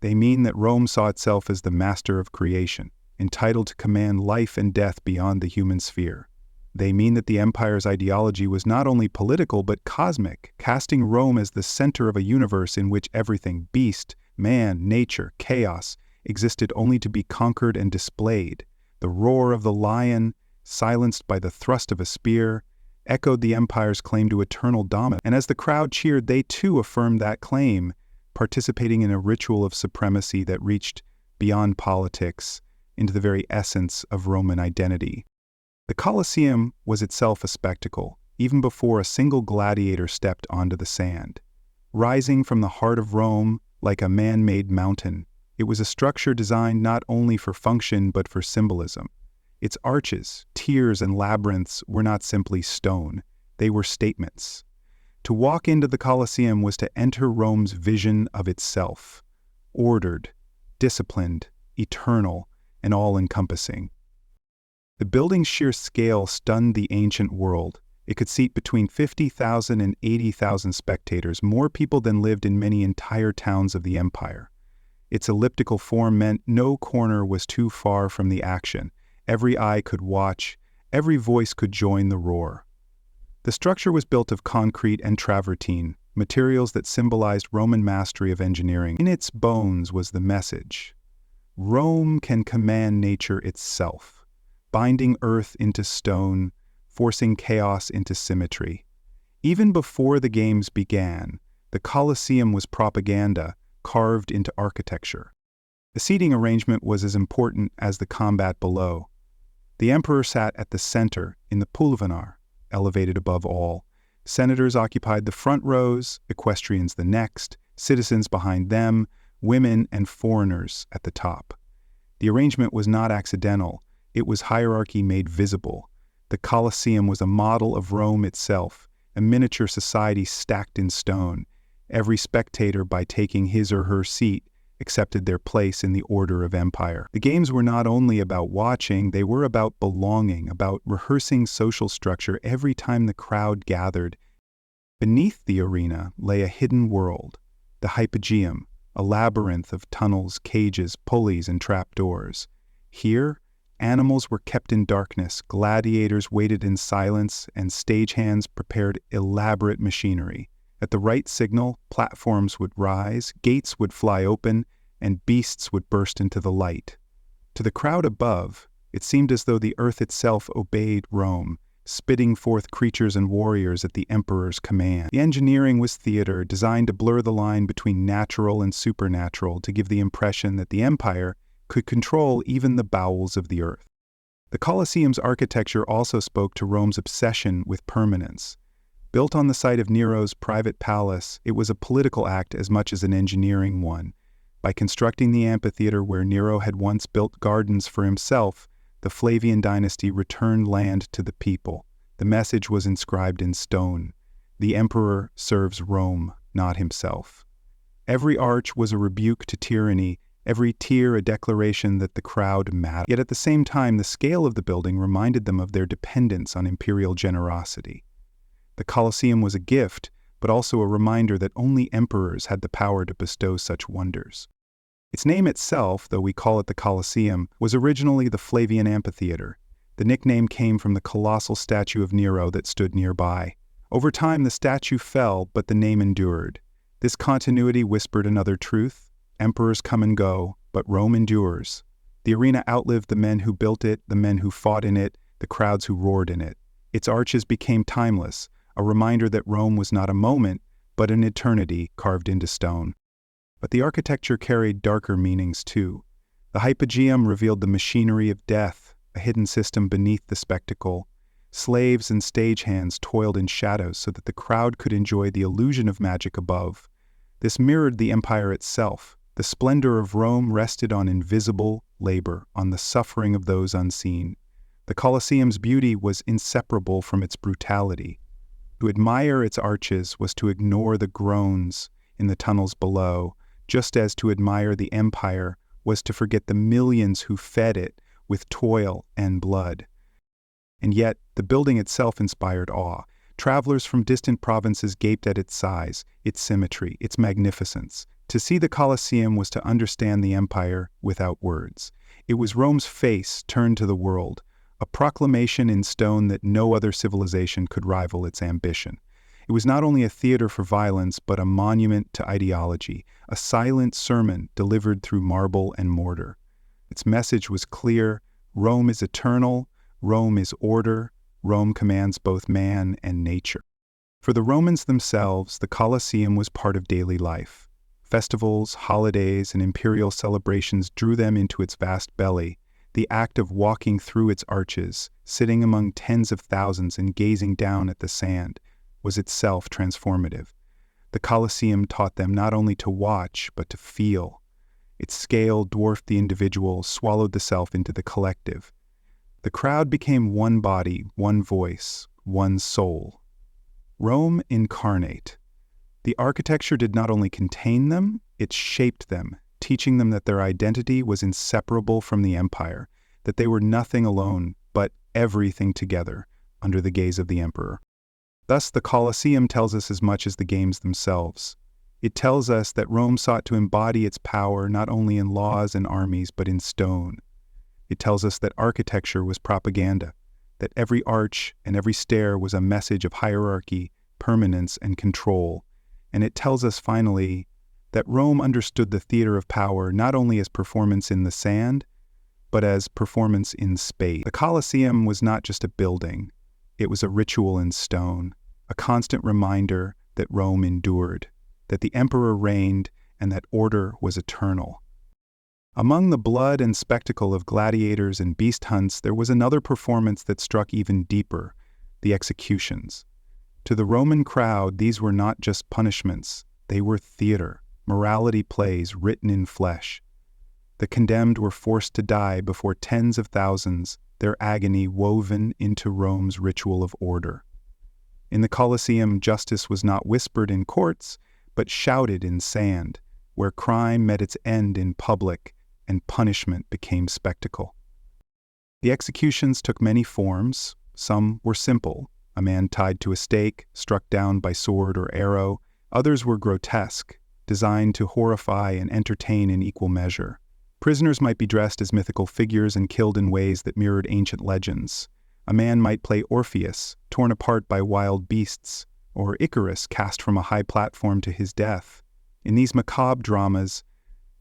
They mean that Rome saw itself as the master of creation, entitled to command life and death beyond the human sphere. They mean that the empire's ideology was not only political but cosmic, casting Rome as the center of a universe in which everything, beast, man, nature, chaos, existed only to be conquered and displayed. The roar of the lion, silenced by the thrust of a spear, echoed the empire's claim to eternal dominance. And as the crowd cheered, they too affirmed that claim, participating in a ritual of supremacy that reached beyond politics into the very essence of Roman identity. The Colosseum was itself a spectacle, even before a single gladiator stepped onto the sand. Rising from the heart of Rome like a man-made mountain, it was a structure designed not only for function but for symbolism. Its arches, tiers, and labyrinths were not simply stone, they were statements. To walk into the Colosseum was to enter Rome's vision of itself, ordered, disciplined, eternal, and all-encompassing. The building's sheer scale stunned the ancient world. It could seat between 50,000 and 80,000 spectators, more people than lived in many entire towns of the empire. Its elliptical form meant no corner was too far from the action. Every eye could watch, every voice could join the roar. The structure was built of concrete and travertine, materials that symbolized Roman mastery of engineering. In its bones was the message: Rome can command nature itself, binding earth into stone, forcing chaos into symmetry. Even before the games began, the Colosseum was propaganda carved into architecture. The seating arrangement was as important as the combat below. The emperor sat at the center in the pulvinar, elevated above all. Senators occupied the front rows, equestrians the next, citizens behind them, women and foreigners at the top. The arrangement was not accidental, it was hierarchy made visible. The Colosseum was a model of Rome itself, a miniature society stacked in stone. Every spectator, by taking his or her seat, accepted their place in the order of empire. The games were not only about watching, they were about belonging, about rehearsing social structure every time the crowd gathered. Beneath the arena lay a hidden world, the hypogeum, a labyrinth of tunnels, cages, pulleys, and trapdoors. Here, animals were kept in darkness, gladiators waited in silence, and stagehands prepared elaborate machinery. At the right signal, platforms would rise, gates would fly open, and beasts would burst into the light. To the crowd above, it seemed as though the earth itself obeyed Rome, spitting forth creatures and warriors at the emperor's command. The engineering was theater, designed to blur the line between natural and supernatural, to give the impression that the empire could control even the bowels of the earth. The Colosseum's architecture also spoke to Rome's obsession with permanence. Built on the site of Nero's private palace, it was a political act as much as an engineering one. By constructing the amphitheater where Nero had once built gardens for himself, the Flavian dynasty returned land to the people. The message was inscribed in stone. The emperor serves Rome, not himself. Every arch was a rebuke to tyranny, every tier a declaration that the crowd mattered. Yet at the same time, the scale of the building reminded them of their dependence on imperial generosity. The Colosseum was a gift, but also a reminder that only emperors had the power to bestow such wonders. Its name itself, though we call it the Colosseum, was originally the Flavian Amphitheater. The nickname came from the colossal statue of Nero that stood nearby. Over time, the statue fell, but the name endured. This continuity whispered another truth: emperors come and go, but Rome endures. The arena outlived the men who built it, the men who fought in it, the crowds who roared in it. Its arches became timeless, a reminder that Rome was not a moment, but an eternity carved into stone. But the architecture carried darker meanings too. The hypogeum revealed the machinery of death, a hidden system beneath the spectacle. Slaves and stagehands toiled in shadows so that the crowd could enjoy the illusion of magic above. This mirrored the empire itself. The splendor of Rome rested on invisible labor, on the suffering of those unseen. The Colosseum's beauty was inseparable from its brutality. To admire its arches was to ignore the groans in the tunnels below, just as to admire the empire was to forget the millions who fed it with toil and blood. And yet, the building itself inspired awe. Travelers from distant provinces gaped at its size, its symmetry, its magnificence. To see the Colosseum was to understand the empire without words. It was Rome's face turned to the world, a proclamation in stone that no other civilization could rival its ambition. It was not only a theater for violence, but a monument to ideology, a silent sermon delivered through marble and mortar. Its message was clear: Rome is eternal, Rome is order, Rome commands both man and nature. For the Romans themselves, the Colosseum was part of daily life. Festivals, holidays, and imperial celebrations drew them into its vast belly. The act of walking through its arches, sitting among tens of thousands and gazing down at the sand, was itself transformative. The Colosseum taught them not only to watch, but to feel. Its scale dwarfed the individual, swallowed the self into the collective. The crowd became one body, one voice, one soul. Rome incarnate. The architecture did not only contain them, it shaped them, teaching them that their identity was inseparable from the empire, that they were nothing alone, but everything together, under the gaze of the emperor. Thus, the Colosseum tells us as much as the games themselves. It tells us that Rome sought to embody its power not only in laws and armies, but in stone. It tells us that architecture was propaganda, that every arch and every stair was a message of hierarchy, permanence, and control. And it tells us, finally, that Rome understood the theater of power not only as performance in the sand, but as performance in space. The Colosseum was not just a building, it was a ritual in stone, a constant reminder that Rome endured, that the emperor reigned, and that order was eternal. Among the blood and spectacle of gladiators and beast hunts, there was another performance that struck even deeper: the executions. To the Roman crowd, these were not just punishments, they were theater, morality plays written in flesh. The condemned were forced to die before tens of thousands, their agony woven into Rome's ritual of order. In the Colosseum, justice was not whispered in courts, but shouted in sand, where crime met its end in public and punishment became spectacle. The executions took many forms. Some were simple, a man tied to a stake, struck down by sword or arrow. Others were grotesque, designed to horrify and entertain in equal measure. Prisoners might be dressed as mythical figures and killed in ways that mirrored ancient legends. A man might play Orpheus, torn apart by wild beasts, or Icarus cast from a high platform to his death. In these macabre dramas,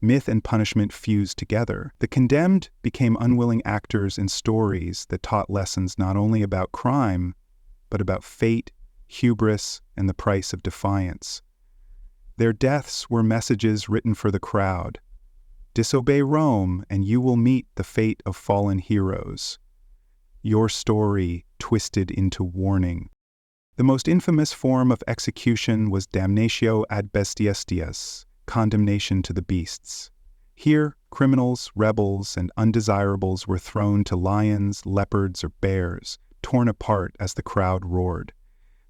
myth and punishment fused together. The condemned became unwilling actors in stories that taught lessons not only about crime, but about fate, hubris, and the price of defiance. Their deaths were messages written for the crowd. Disobey Rome, and you will meet the fate of fallen heroes. Your story twisted into warning. The most infamous form of execution was damnatio ad bestias, condemnation to the beasts. Here, criminals, rebels, and undesirables were thrown to lions, leopards, or bears, torn apart as the crowd roared.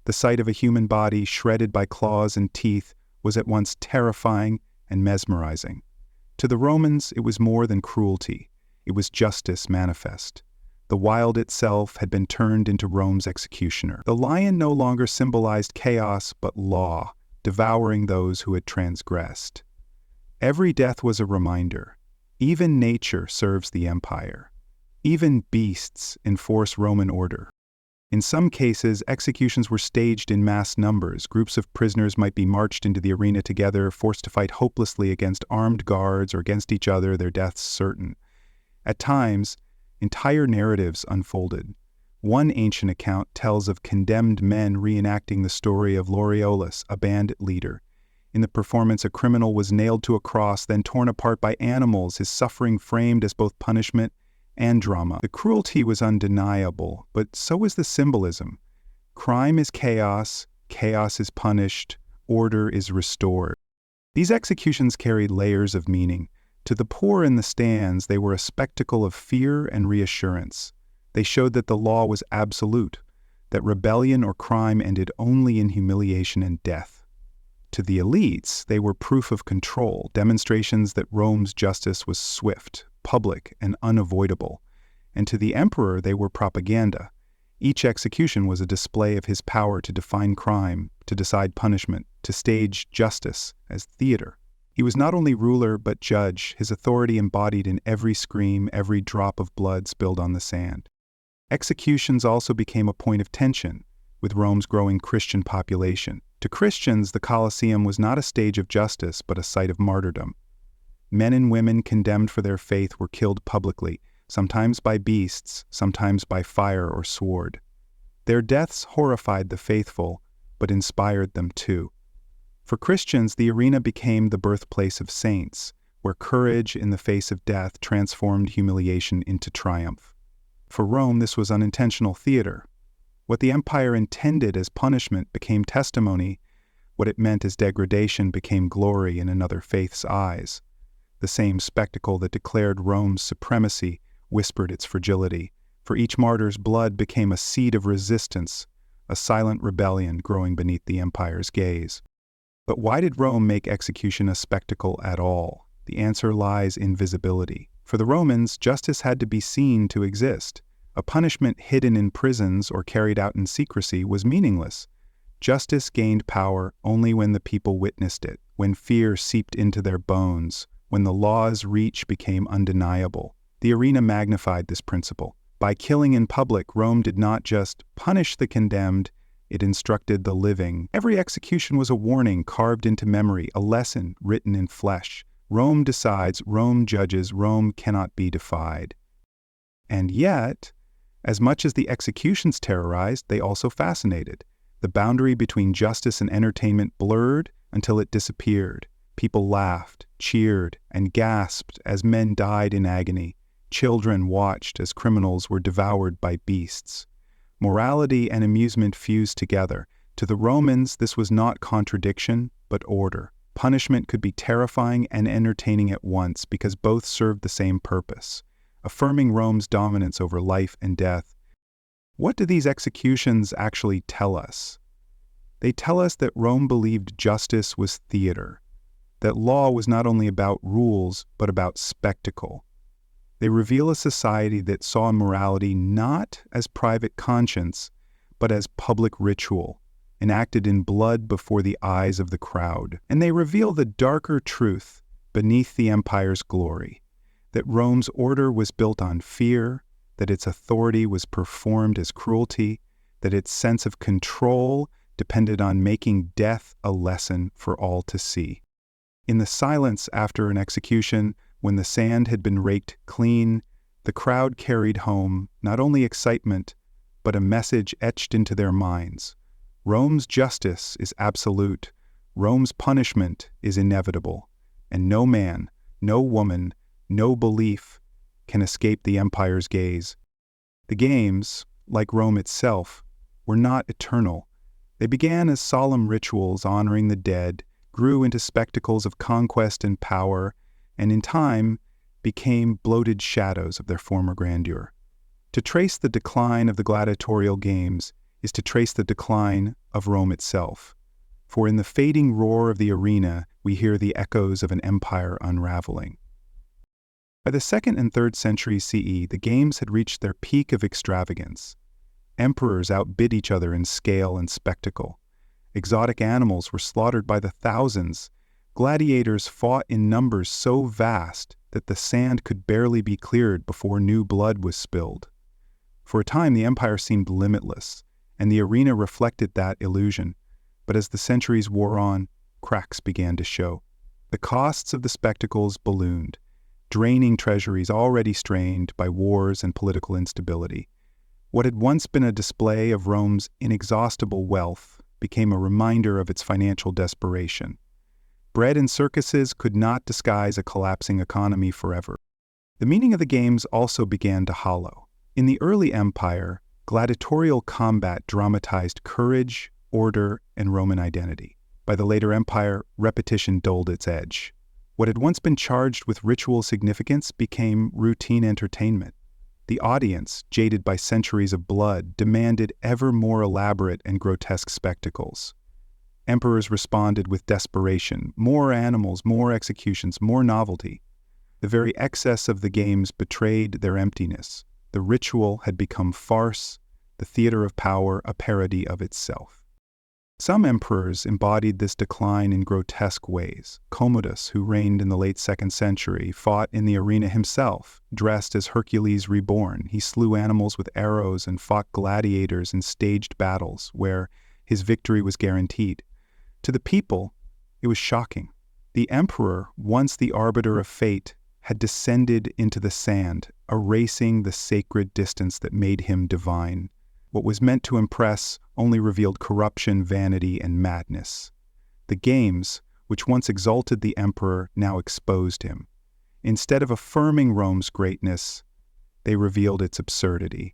The sight of a human body shredded by claws and teeth was at once terrifying and mesmerizing. To the Romans, it was more than cruelty. It was justice manifest. The wild itself had been turned into Rome's executioner. The lion no longer symbolized chaos but law, devouring those who had transgressed. Every death was a reminder. Even nature serves the empire. Even beasts enforce Roman order. In some cases, executions were staged in mass numbers. Groups of prisoners might be marched into the arena together, forced to fight hopelessly against armed guards or against each other, their deaths certain. At times, entire narratives unfolded. One ancient account tells of condemned men reenacting the story of Laureolus, a bandit leader. In the performance, a criminal was nailed to a cross, then torn apart by animals, his suffering framed as both punishment and drama. The cruelty was undeniable, but so was the symbolism. Crime is chaos, chaos is punished, order is restored. These executions carried layers of meaning. To the poor in the stands, they were a spectacle of fear and reassurance. They showed that the law was absolute, that rebellion or crime ended only in humiliation and death. To the elites, they were proof of control, demonstrations that Rome's justice was swift, public, and unavoidable. And to the emperor, they were propaganda. Each execution was a display of his power to define crime, to decide punishment, to stage justice as theater. He was not only ruler but judge, his authority embodied in every scream, every drop of blood spilled on the sand. Executions also became a point of tension with Rome's growing Christian population. To Christians, the Colosseum was not a stage of justice but a site of martyrdom. Men and women condemned for their faith were killed publicly, sometimes by beasts, sometimes by fire or sword. Their deaths horrified the faithful, but inspired them too. For Christians, the arena became the birthplace of saints, where courage in the face of death transformed humiliation into triumph. For Rome, this was unintentional theater. What the empire intended as punishment became testimony. What it meant as degradation became glory in another faith's eyes. The same spectacle that declared Rome's supremacy whispered its fragility. For each martyr's blood became a seed of resistance, a silent rebellion growing beneath the empire's gaze. But why did Rome make execution a spectacle at all? The answer lies in visibility. For the Romans, justice had to be seen to exist. A punishment hidden in prisons or carried out in secrecy was meaningless. Justice gained power only when the people witnessed it, when fear seeped into their bones, when the law's reach became undeniable. The arena magnified this principle. By killing in public, Rome did not just punish the condemned, it instructed the living. Every execution was a warning carved into memory, a lesson written in flesh. Rome decides, Rome judges, Rome cannot be defied. And yet, as much as the executions terrorized, they also fascinated. The boundary between justice and entertainment blurred until it disappeared. People laughed, cheered, and gasped as men died in agony. Children watched as criminals were devoured by beasts. Morality and amusement fused together. To the Romans, this was not contradiction, but order. Punishment could be terrifying and entertaining at once because both served the same purpose, affirming Rome's dominance over life and death. What do these executions actually tell us? They tell us that Rome believed justice was theater, that law was not only about rules, but about spectacle. They reveal a society that saw morality not as private conscience, but as public ritual, enacted in blood before the eyes of the crowd. And they reveal the darker truth beneath the empire's glory, that Rome's order was built on fear, that its authority was performed as cruelty, that its sense of control depended on making death a lesson for all to see. In the silence after an execution, when the sand had been raked clean, the crowd carried home not only excitement, but a message etched into their minds. Rome's justice is absolute, Rome's punishment is inevitable, and no man, no woman, no belief can escape the empire's gaze. The games, like Rome itself, were not eternal. They began as solemn rituals honoring the dead, grew into spectacles of conquest and power, and in time became bloated shadows of their former grandeur. To trace the decline of the gladiatorial games is to trace the decline of Rome itself. For in the fading roar of the arena, we hear the echoes of an empire unraveling. By the 2nd and 3rd centuries CE, the games had reached their peak of extravagance. Emperors outbid each other in scale and spectacle. Exotic animals were slaughtered by the thousands. Gladiators fought in numbers so vast that the sand could barely be cleared before new blood was spilled. For a time, the empire seemed limitless, and the arena reflected that illusion. But as the centuries wore on, cracks began to show. The costs of the spectacles ballooned, draining treasuries already strained by wars and political instability. What had once been a display of Rome's inexhaustible wealth became a reminder of its financial desperation. Bread and circuses could not disguise a collapsing economy forever. The meaning of the games also began to hollow. In the early empire, gladiatorial combat dramatized courage, order, and Roman identity. By the later empire, repetition dulled its edge. What had once been charged with ritual significance became routine entertainment. The audience, jaded by centuries of blood, demanded ever more elaborate and grotesque spectacles. Emperors responded with desperation: more animals, more executions, more novelty. The very excess of the games betrayed their emptiness. The ritual had become farce, the theater of power a parody of itself. Some emperors embodied this decline in grotesque ways. Commodus, who reigned in the late 2nd century, fought in the arena himself, dressed as Hercules reborn. He slew animals with arrows and fought gladiators in staged battles where his victory was guaranteed. To the people, it was shocking. The emperor, once the arbiter of fate, had descended into the sand, erasing the sacred distance that made him divine. What was meant to impress only revealed corruption, vanity, and madness. The games, which once exalted the emperor, now exposed him. Instead of affirming Rome's greatness, they revealed its absurdity.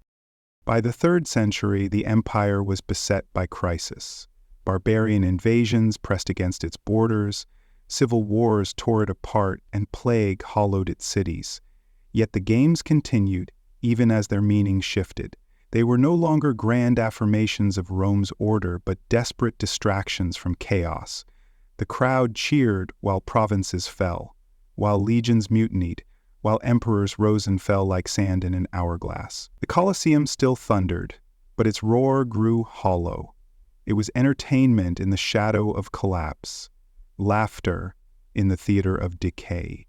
By the 3rd century, the empire was beset by crisis. Barbarian invasions pressed against its borders, civil wars tore it apart, and plague hollowed its cities. Yet the games continued, even as their meaning shifted. They were no longer grand affirmations of Rome's order, but desperate distractions from chaos. The crowd cheered while provinces fell, while legions mutinied, while emperors rose and fell like sand in an hourglass. The Colosseum still thundered, but its roar grew hollow. It was entertainment in the shadow of collapse, laughter in the theater of decay.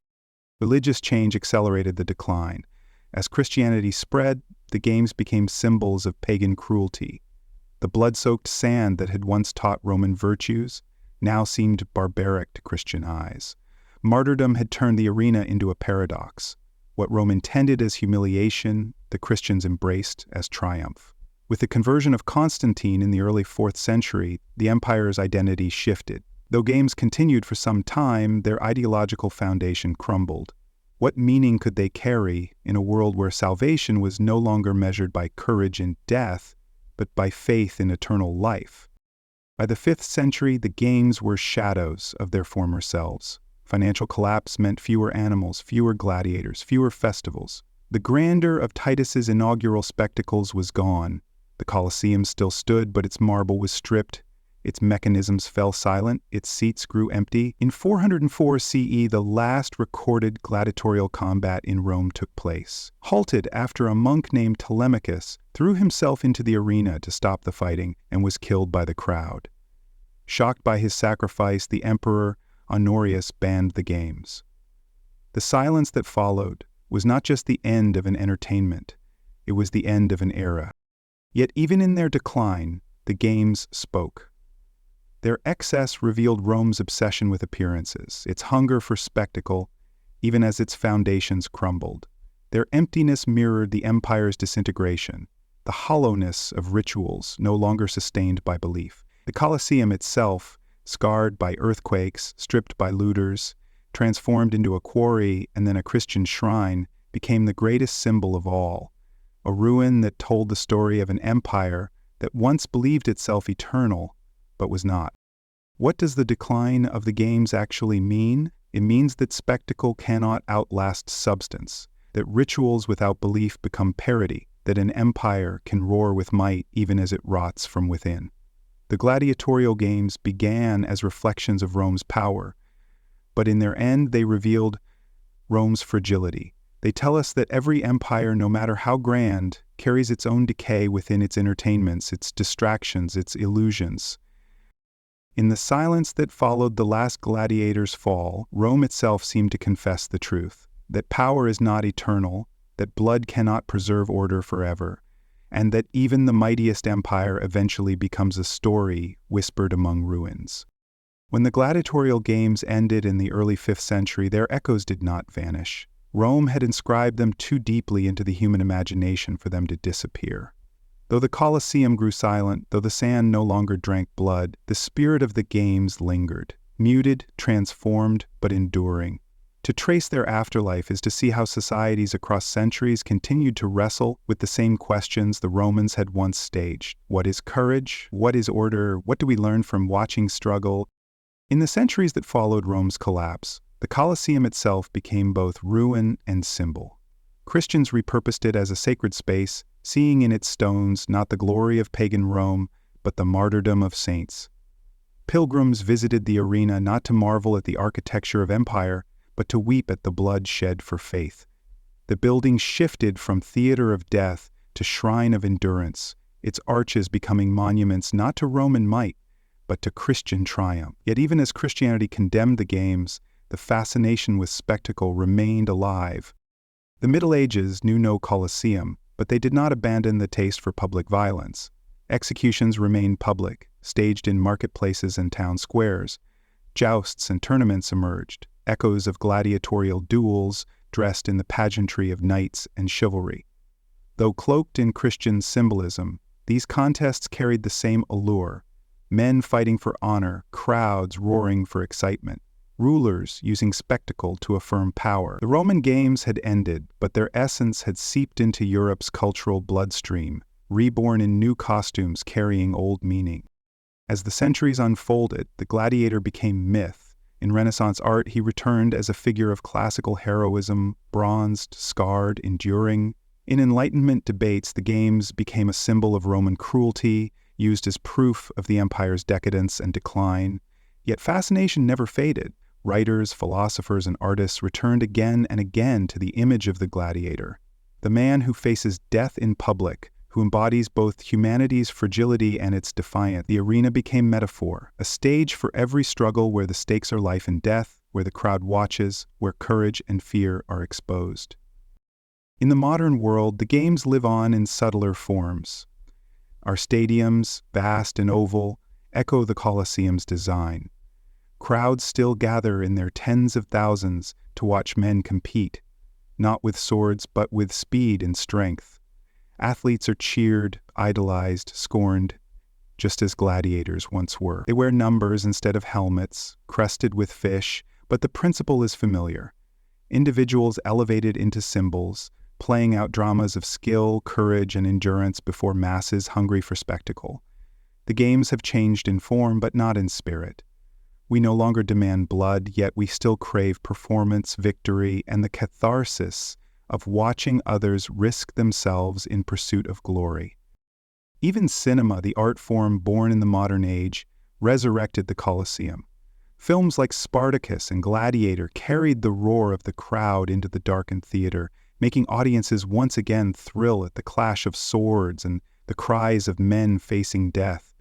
Religious change accelerated the decline. As Christianity spread, the games became symbols of pagan cruelty. The blood-soaked sand that had once taught Roman virtues now seemed barbaric to Christian eyes. Martyrdom had turned the arena into a paradox. What Rome intended as humiliation, the Christians embraced as triumph. With the conversion of Constantine in the early 4th century, the empire's identity shifted. Though games continued for some time, their ideological foundation crumbled. What meaning could they carry in a world where salvation was no longer measured by courage in death, but by faith in eternal life? By the 5th century, the games were shadows of their former selves. Financial collapse meant fewer animals, fewer gladiators, fewer festivals. The grandeur of Titus's inaugural spectacles was gone. The Colosseum still stood, but its marble was stripped. Its mechanisms fell silent, its seats grew empty. In 404 CE, the last recorded gladiatorial combat in Rome took place, halted after a monk named Telemachus threw himself into the arena to stop the fighting and was killed by the crowd. Shocked by his sacrifice, the emperor Honorius banned the games. The silence that followed was not just the end of an entertainment, it was the end of an era. Yet even in their decline, the games spoke. Their excess revealed Rome's obsession with appearances, its hunger for spectacle, even as its foundations crumbled. Their emptiness mirrored the empire's disintegration, the hollowness of rituals no longer sustained by belief. The Colosseum itself, scarred by earthquakes, stripped by looters, transformed into a quarry and then a Christian shrine, became the greatest symbol of all, a ruin that told the story of an empire that once believed itself eternal, but was not. What does the decline of the games actually mean? It means that spectacle cannot outlast substance, that rituals without belief become parody, that an empire can roar with might even as it rots from within. The gladiatorial games began as reflections of Rome's power, but in their end they revealed Rome's fragility. They tell us that every empire, no matter how grand, carries its own decay within its entertainments, its distractions, its illusions. In the silence that followed the last gladiator's fall, Rome itself seemed to confess the truth, that power is not eternal, that blood cannot preserve order forever, and that even the mightiest empire eventually becomes a story whispered among ruins. When the gladiatorial games ended in the early 5th century, their echoes did not vanish. Rome had inscribed them too deeply into the human imagination for them to disappear. Though the Colosseum grew silent, though the sand no longer drank blood, the spirit of the games lingered, muted, transformed, but enduring. To trace their afterlife is to see how societies across centuries continued to wrestle with the same questions the Romans had once staged. What is courage? What is order? What do we learn from watching struggle? In the centuries that followed Rome's collapse, the Colosseum itself became both ruin and symbol. Christians repurposed it as a sacred space, seeing in its stones not the glory of pagan Rome, but the martyrdom of saints. Pilgrims visited the arena not to marvel at the architecture of empire, but to weep at the blood shed for faith. The building shifted from theater of death to shrine of endurance, its arches becoming monuments not to Roman might, but to Christian triumph. Yet even as Christianity condemned the games, the fascination with spectacle remained alive. The Middle Ages knew no Colosseum, but they did not abandon the taste for public violence. Executions remained public, staged in marketplaces and town squares. Jousts and tournaments emerged, echoes of gladiatorial duels dressed in the pageantry of knights and chivalry. Though cloaked in Christian symbolism, these contests carried the same allure. Men fighting for honor, crowds roaring for excitement, rulers using spectacle to affirm power. The Roman games had ended, but their essence had seeped into Europe's cultural bloodstream, reborn in new costumes carrying old meaning. As the centuries unfolded, the gladiator became myth. In Renaissance art, he returned as a figure of classical heroism, bronzed, scarred, enduring. In Enlightenment debates, the games became a symbol of Roman cruelty, used as proof of the empire's decadence and decline. Yet fascination never faded. Writers, philosophers, and artists returned again and again to the image of the gladiator, the man who faces death in public, who embodies both humanity's fragility and its defiance. The arena became metaphor, a stage for every struggle where the stakes are life and death, where the crowd watches, where courage and fear are exposed. In the modern world, the games live on in subtler forms. Our stadiums, vast and oval, echo the Colosseum's design. Crowds still gather in their tens of thousands to watch men compete, not with swords but with speed and strength. Athletes are cheered, idolized, scorned. just as gladiators once were. They wear numbers instead of helmets, crested with fish, but the principle is familiar. Individuals elevated into symbols, playing out dramas of skill, courage, and endurance before masses hungry for spectacle. The games have changed in form, but not in spirit. We no longer demand blood, yet we still crave performance, victory, and the catharsis of watching others risk themselves in pursuit of glory. Even cinema, the art form born in the modern age, resurrected the Colosseum. Films like Spartacus and Gladiator carried the roar of the crowd into the darkened theater, making audiences once again thrill at the clash of swords and the cries of men facing death.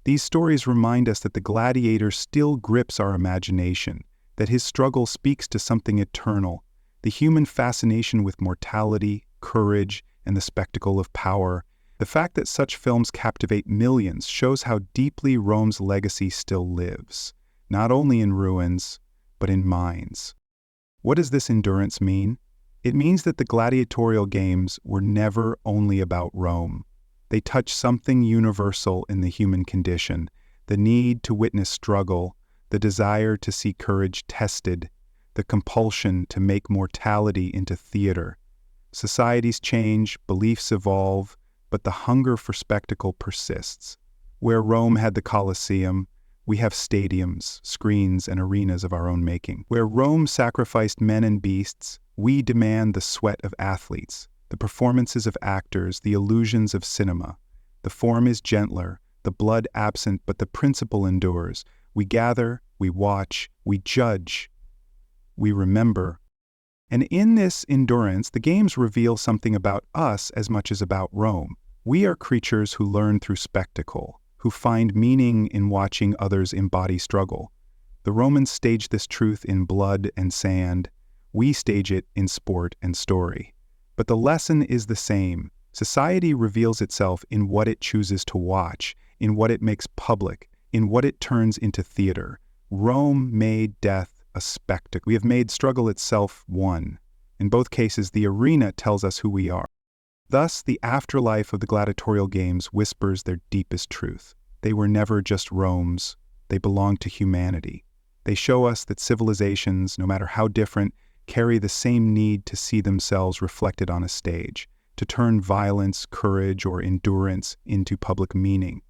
These stories remind us that the gladiator still grips our imagination, that his struggle speaks to something eternal, the human fascination with mortality, courage, and the spectacle of power. The fact that such films captivate millions shows how deeply Rome's legacy still lives, not only in ruins, but in minds. What does this endurance mean? It means that the gladiatorial games were never only about Rome. They touch something universal in the human condition, the need to witness struggle, the desire to see courage tested, the compulsion to make mortality into theater. Societies change, beliefs evolve, but the hunger for spectacle persists. Where Rome had the Colosseum, we have stadiums, screens, and arenas of our own making. Where Rome sacrificed men and beasts, we demand the sweat of athletes, the performances of actors, the illusions of cinema. The form is gentler, the blood absent, but the principle endures. We gather, we watch, we judge, we remember. And in this endurance, the games reveal something about us as much as about Rome. We are creatures who learn through spectacle, who find meaning in watching others embody struggle. The Romans staged this truth in blood and sand. We stage it in sport and story. But the lesson is the same. Society reveals itself in what it chooses to watch, in what it makes public, in what it turns into theater. Rome made death a spectacle. We have made struggle itself one. In both cases, the arena tells us who we are. Thus, the afterlife of the gladiatorial games whispers their deepest truth. They were never just Rome's. They belonged to humanity. They show us that civilizations, no matter how different, carry the same need to see themselves reflected on a stage, to turn violence, courage, or endurance into public meaning.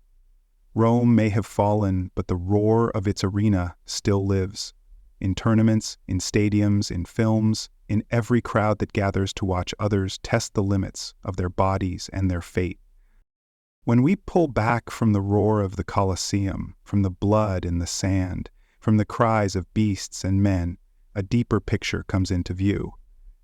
Rome may have fallen, but the roar of its arena still lives. In tournaments, in stadiums, in films, in every crowd that gathers to watch others test the limits of their bodies and their fate. When we pull back from the roar of the Colosseum, from the blood and the sand, from the cries of beasts and men, a deeper picture comes into view.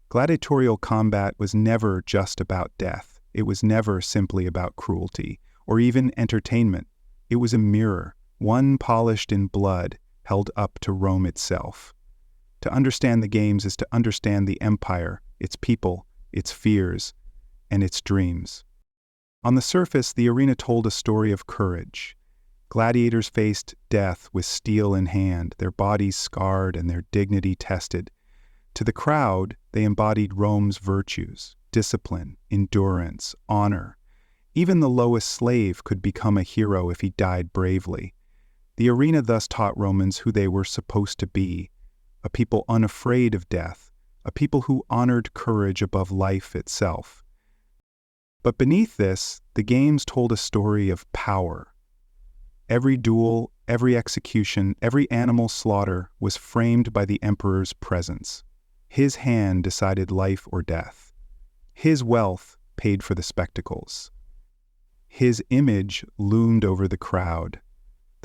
Gladiatorial combat was never just about death. It was never simply about cruelty, or even entertainment. It was a mirror, one polished in blood, held up to Rome itself. To understand the games is to understand the empire, its people, its fears, and its dreams. On the surface, the arena told a story of courage. Gladiators faced death with steel in hand, their bodies scarred and their dignity tested. To the crowd, they embodied Rome's virtues, discipline, endurance, honor. Even the lowest slave could become a hero if he died bravely. The arena thus taught Romans who they were supposed to be, a people unafraid of death, a people who honored courage above life itself. But beneath this, the games told a story of power. Every duel, every execution, every animal slaughter was framed by the emperor's presence. His hand decided life or death. His wealth paid for the spectacles. His image loomed over the crowd.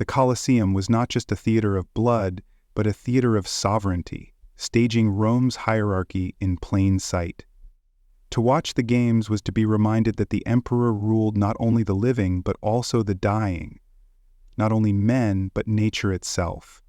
The Colosseum was not just a theater of blood, but a theater of sovereignty, staging Rome's hierarchy in plain sight. To watch the games was to be reminded that the emperor ruled not only the living, but also the dying. Not only men, but nature itself.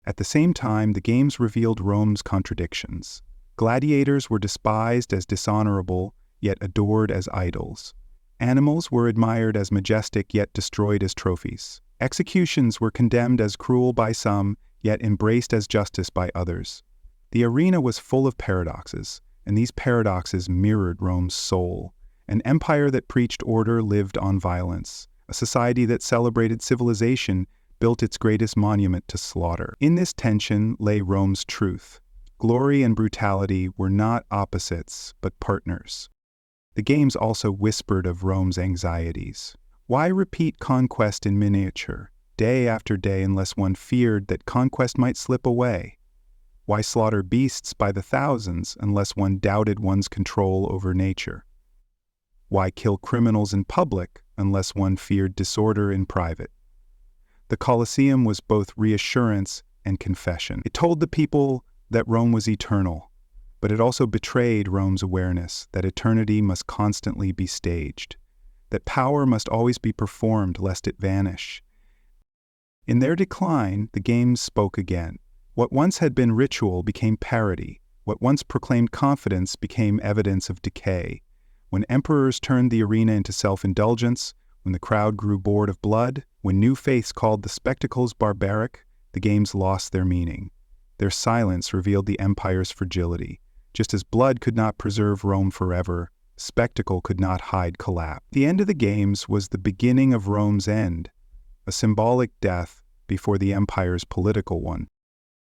At the same time, the games revealed Rome's contradictions. Gladiators were despised as dishonorable, yet adored as idols. Animals were admired as majestic, yet destroyed as trophies. Executions were condemned as cruel by some, yet embraced as justice by others. The arena was full of paradoxes, and these paradoxes mirrored Rome's soul. An empire that preached order lived on violence. A society that celebrated civilization built its greatest monument to slaughter. In this tension lay Rome's truth. Glory and brutality were not opposites, but partners. The games also whispered of Rome's anxieties. Why repeat conquest in miniature, day after day, unless one feared that conquest might slip away? Why slaughter beasts by the thousands unless one doubted one's control over nature? Why kill criminals in public unless one feared disorder in private? The Colosseum was both reassurance and confession. It told the people that Rome was eternal, but it also betrayed Rome's awareness that eternity must constantly be staged, that power must always be performed lest it vanish. In their decline, the games spoke again. What once had been ritual became parody. What once proclaimed confidence became evidence of decay. When emperors turned the arena into self-indulgence, when the crowd grew bored of blood, when new faiths called the spectacles barbaric, the games lost their meaning. Their silence revealed the empire's fragility. Just as blood could not preserve Rome forever, spectacle could not hide collapse. The end of the games was the beginning of Rome's end, a symbolic death before the empire's political one.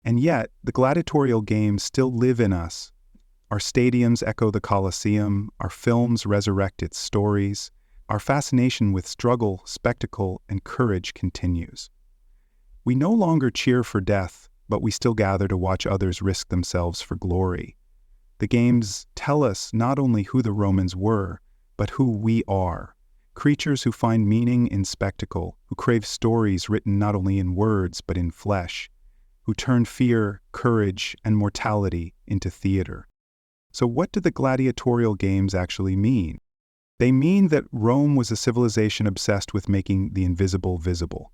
And yet, the gladiatorial games still live in us. Our stadiums echo the Colosseum, our films resurrect its stories, our fascination with struggle, spectacle, and courage continues. We no longer cheer for death, but we still gather to watch others risk themselves for glory. The games tell us not only who the Romans were, but who we are. Creatures who find meaning in spectacle, who crave stories written not only in words but in flesh, who turn fear, courage, and mortality into theater. So what do the gladiatorial games actually mean? They mean that Rome was a civilization obsessed with making the invisible visible.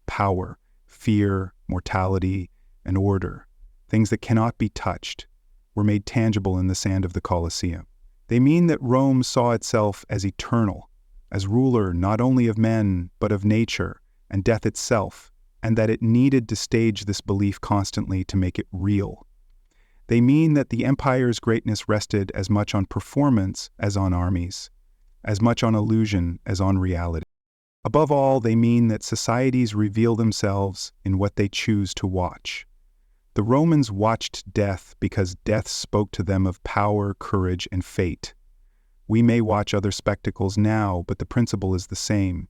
Power, fear, mortality, and order, things that cannot be touched, were made tangible in the sand of the Colosseum. They mean that Rome saw itself as eternal, as ruler not only of men, but of nature and death itself, and that it needed to stage this belief constantly to make it real. They mean that the empire's greatness rested as much on performance as on armies, as much on illusion as on reality. Above all, they mean that societies reveal themselves in what they choose to watch. The Romans watched death because death spoke to them of power, courage, and fate. We may watch other spectacles now, but the principle is the same.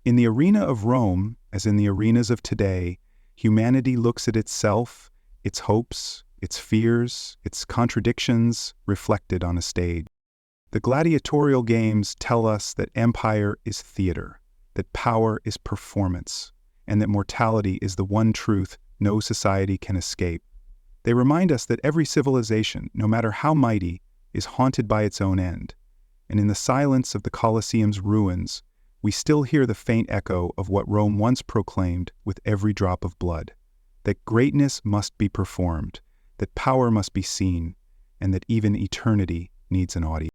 In the arena of Rome, as in the arenas of today, humanity looks at itself, its hopes, its fears, its contradictions reflected on a stage. The gladiatorial games tell us that empire is theater, that power is performance, and that mortality is the one truth no society can escape. They remind us that every civilization, no matter how mighty, is haunted by its own end. And in the silence of the Colosseum's ruins, we still hear the faint echo of what Rome once proclaimed with every drop of blood, that greatness must be performed, that power must be seen, and that even eternity needs an audience.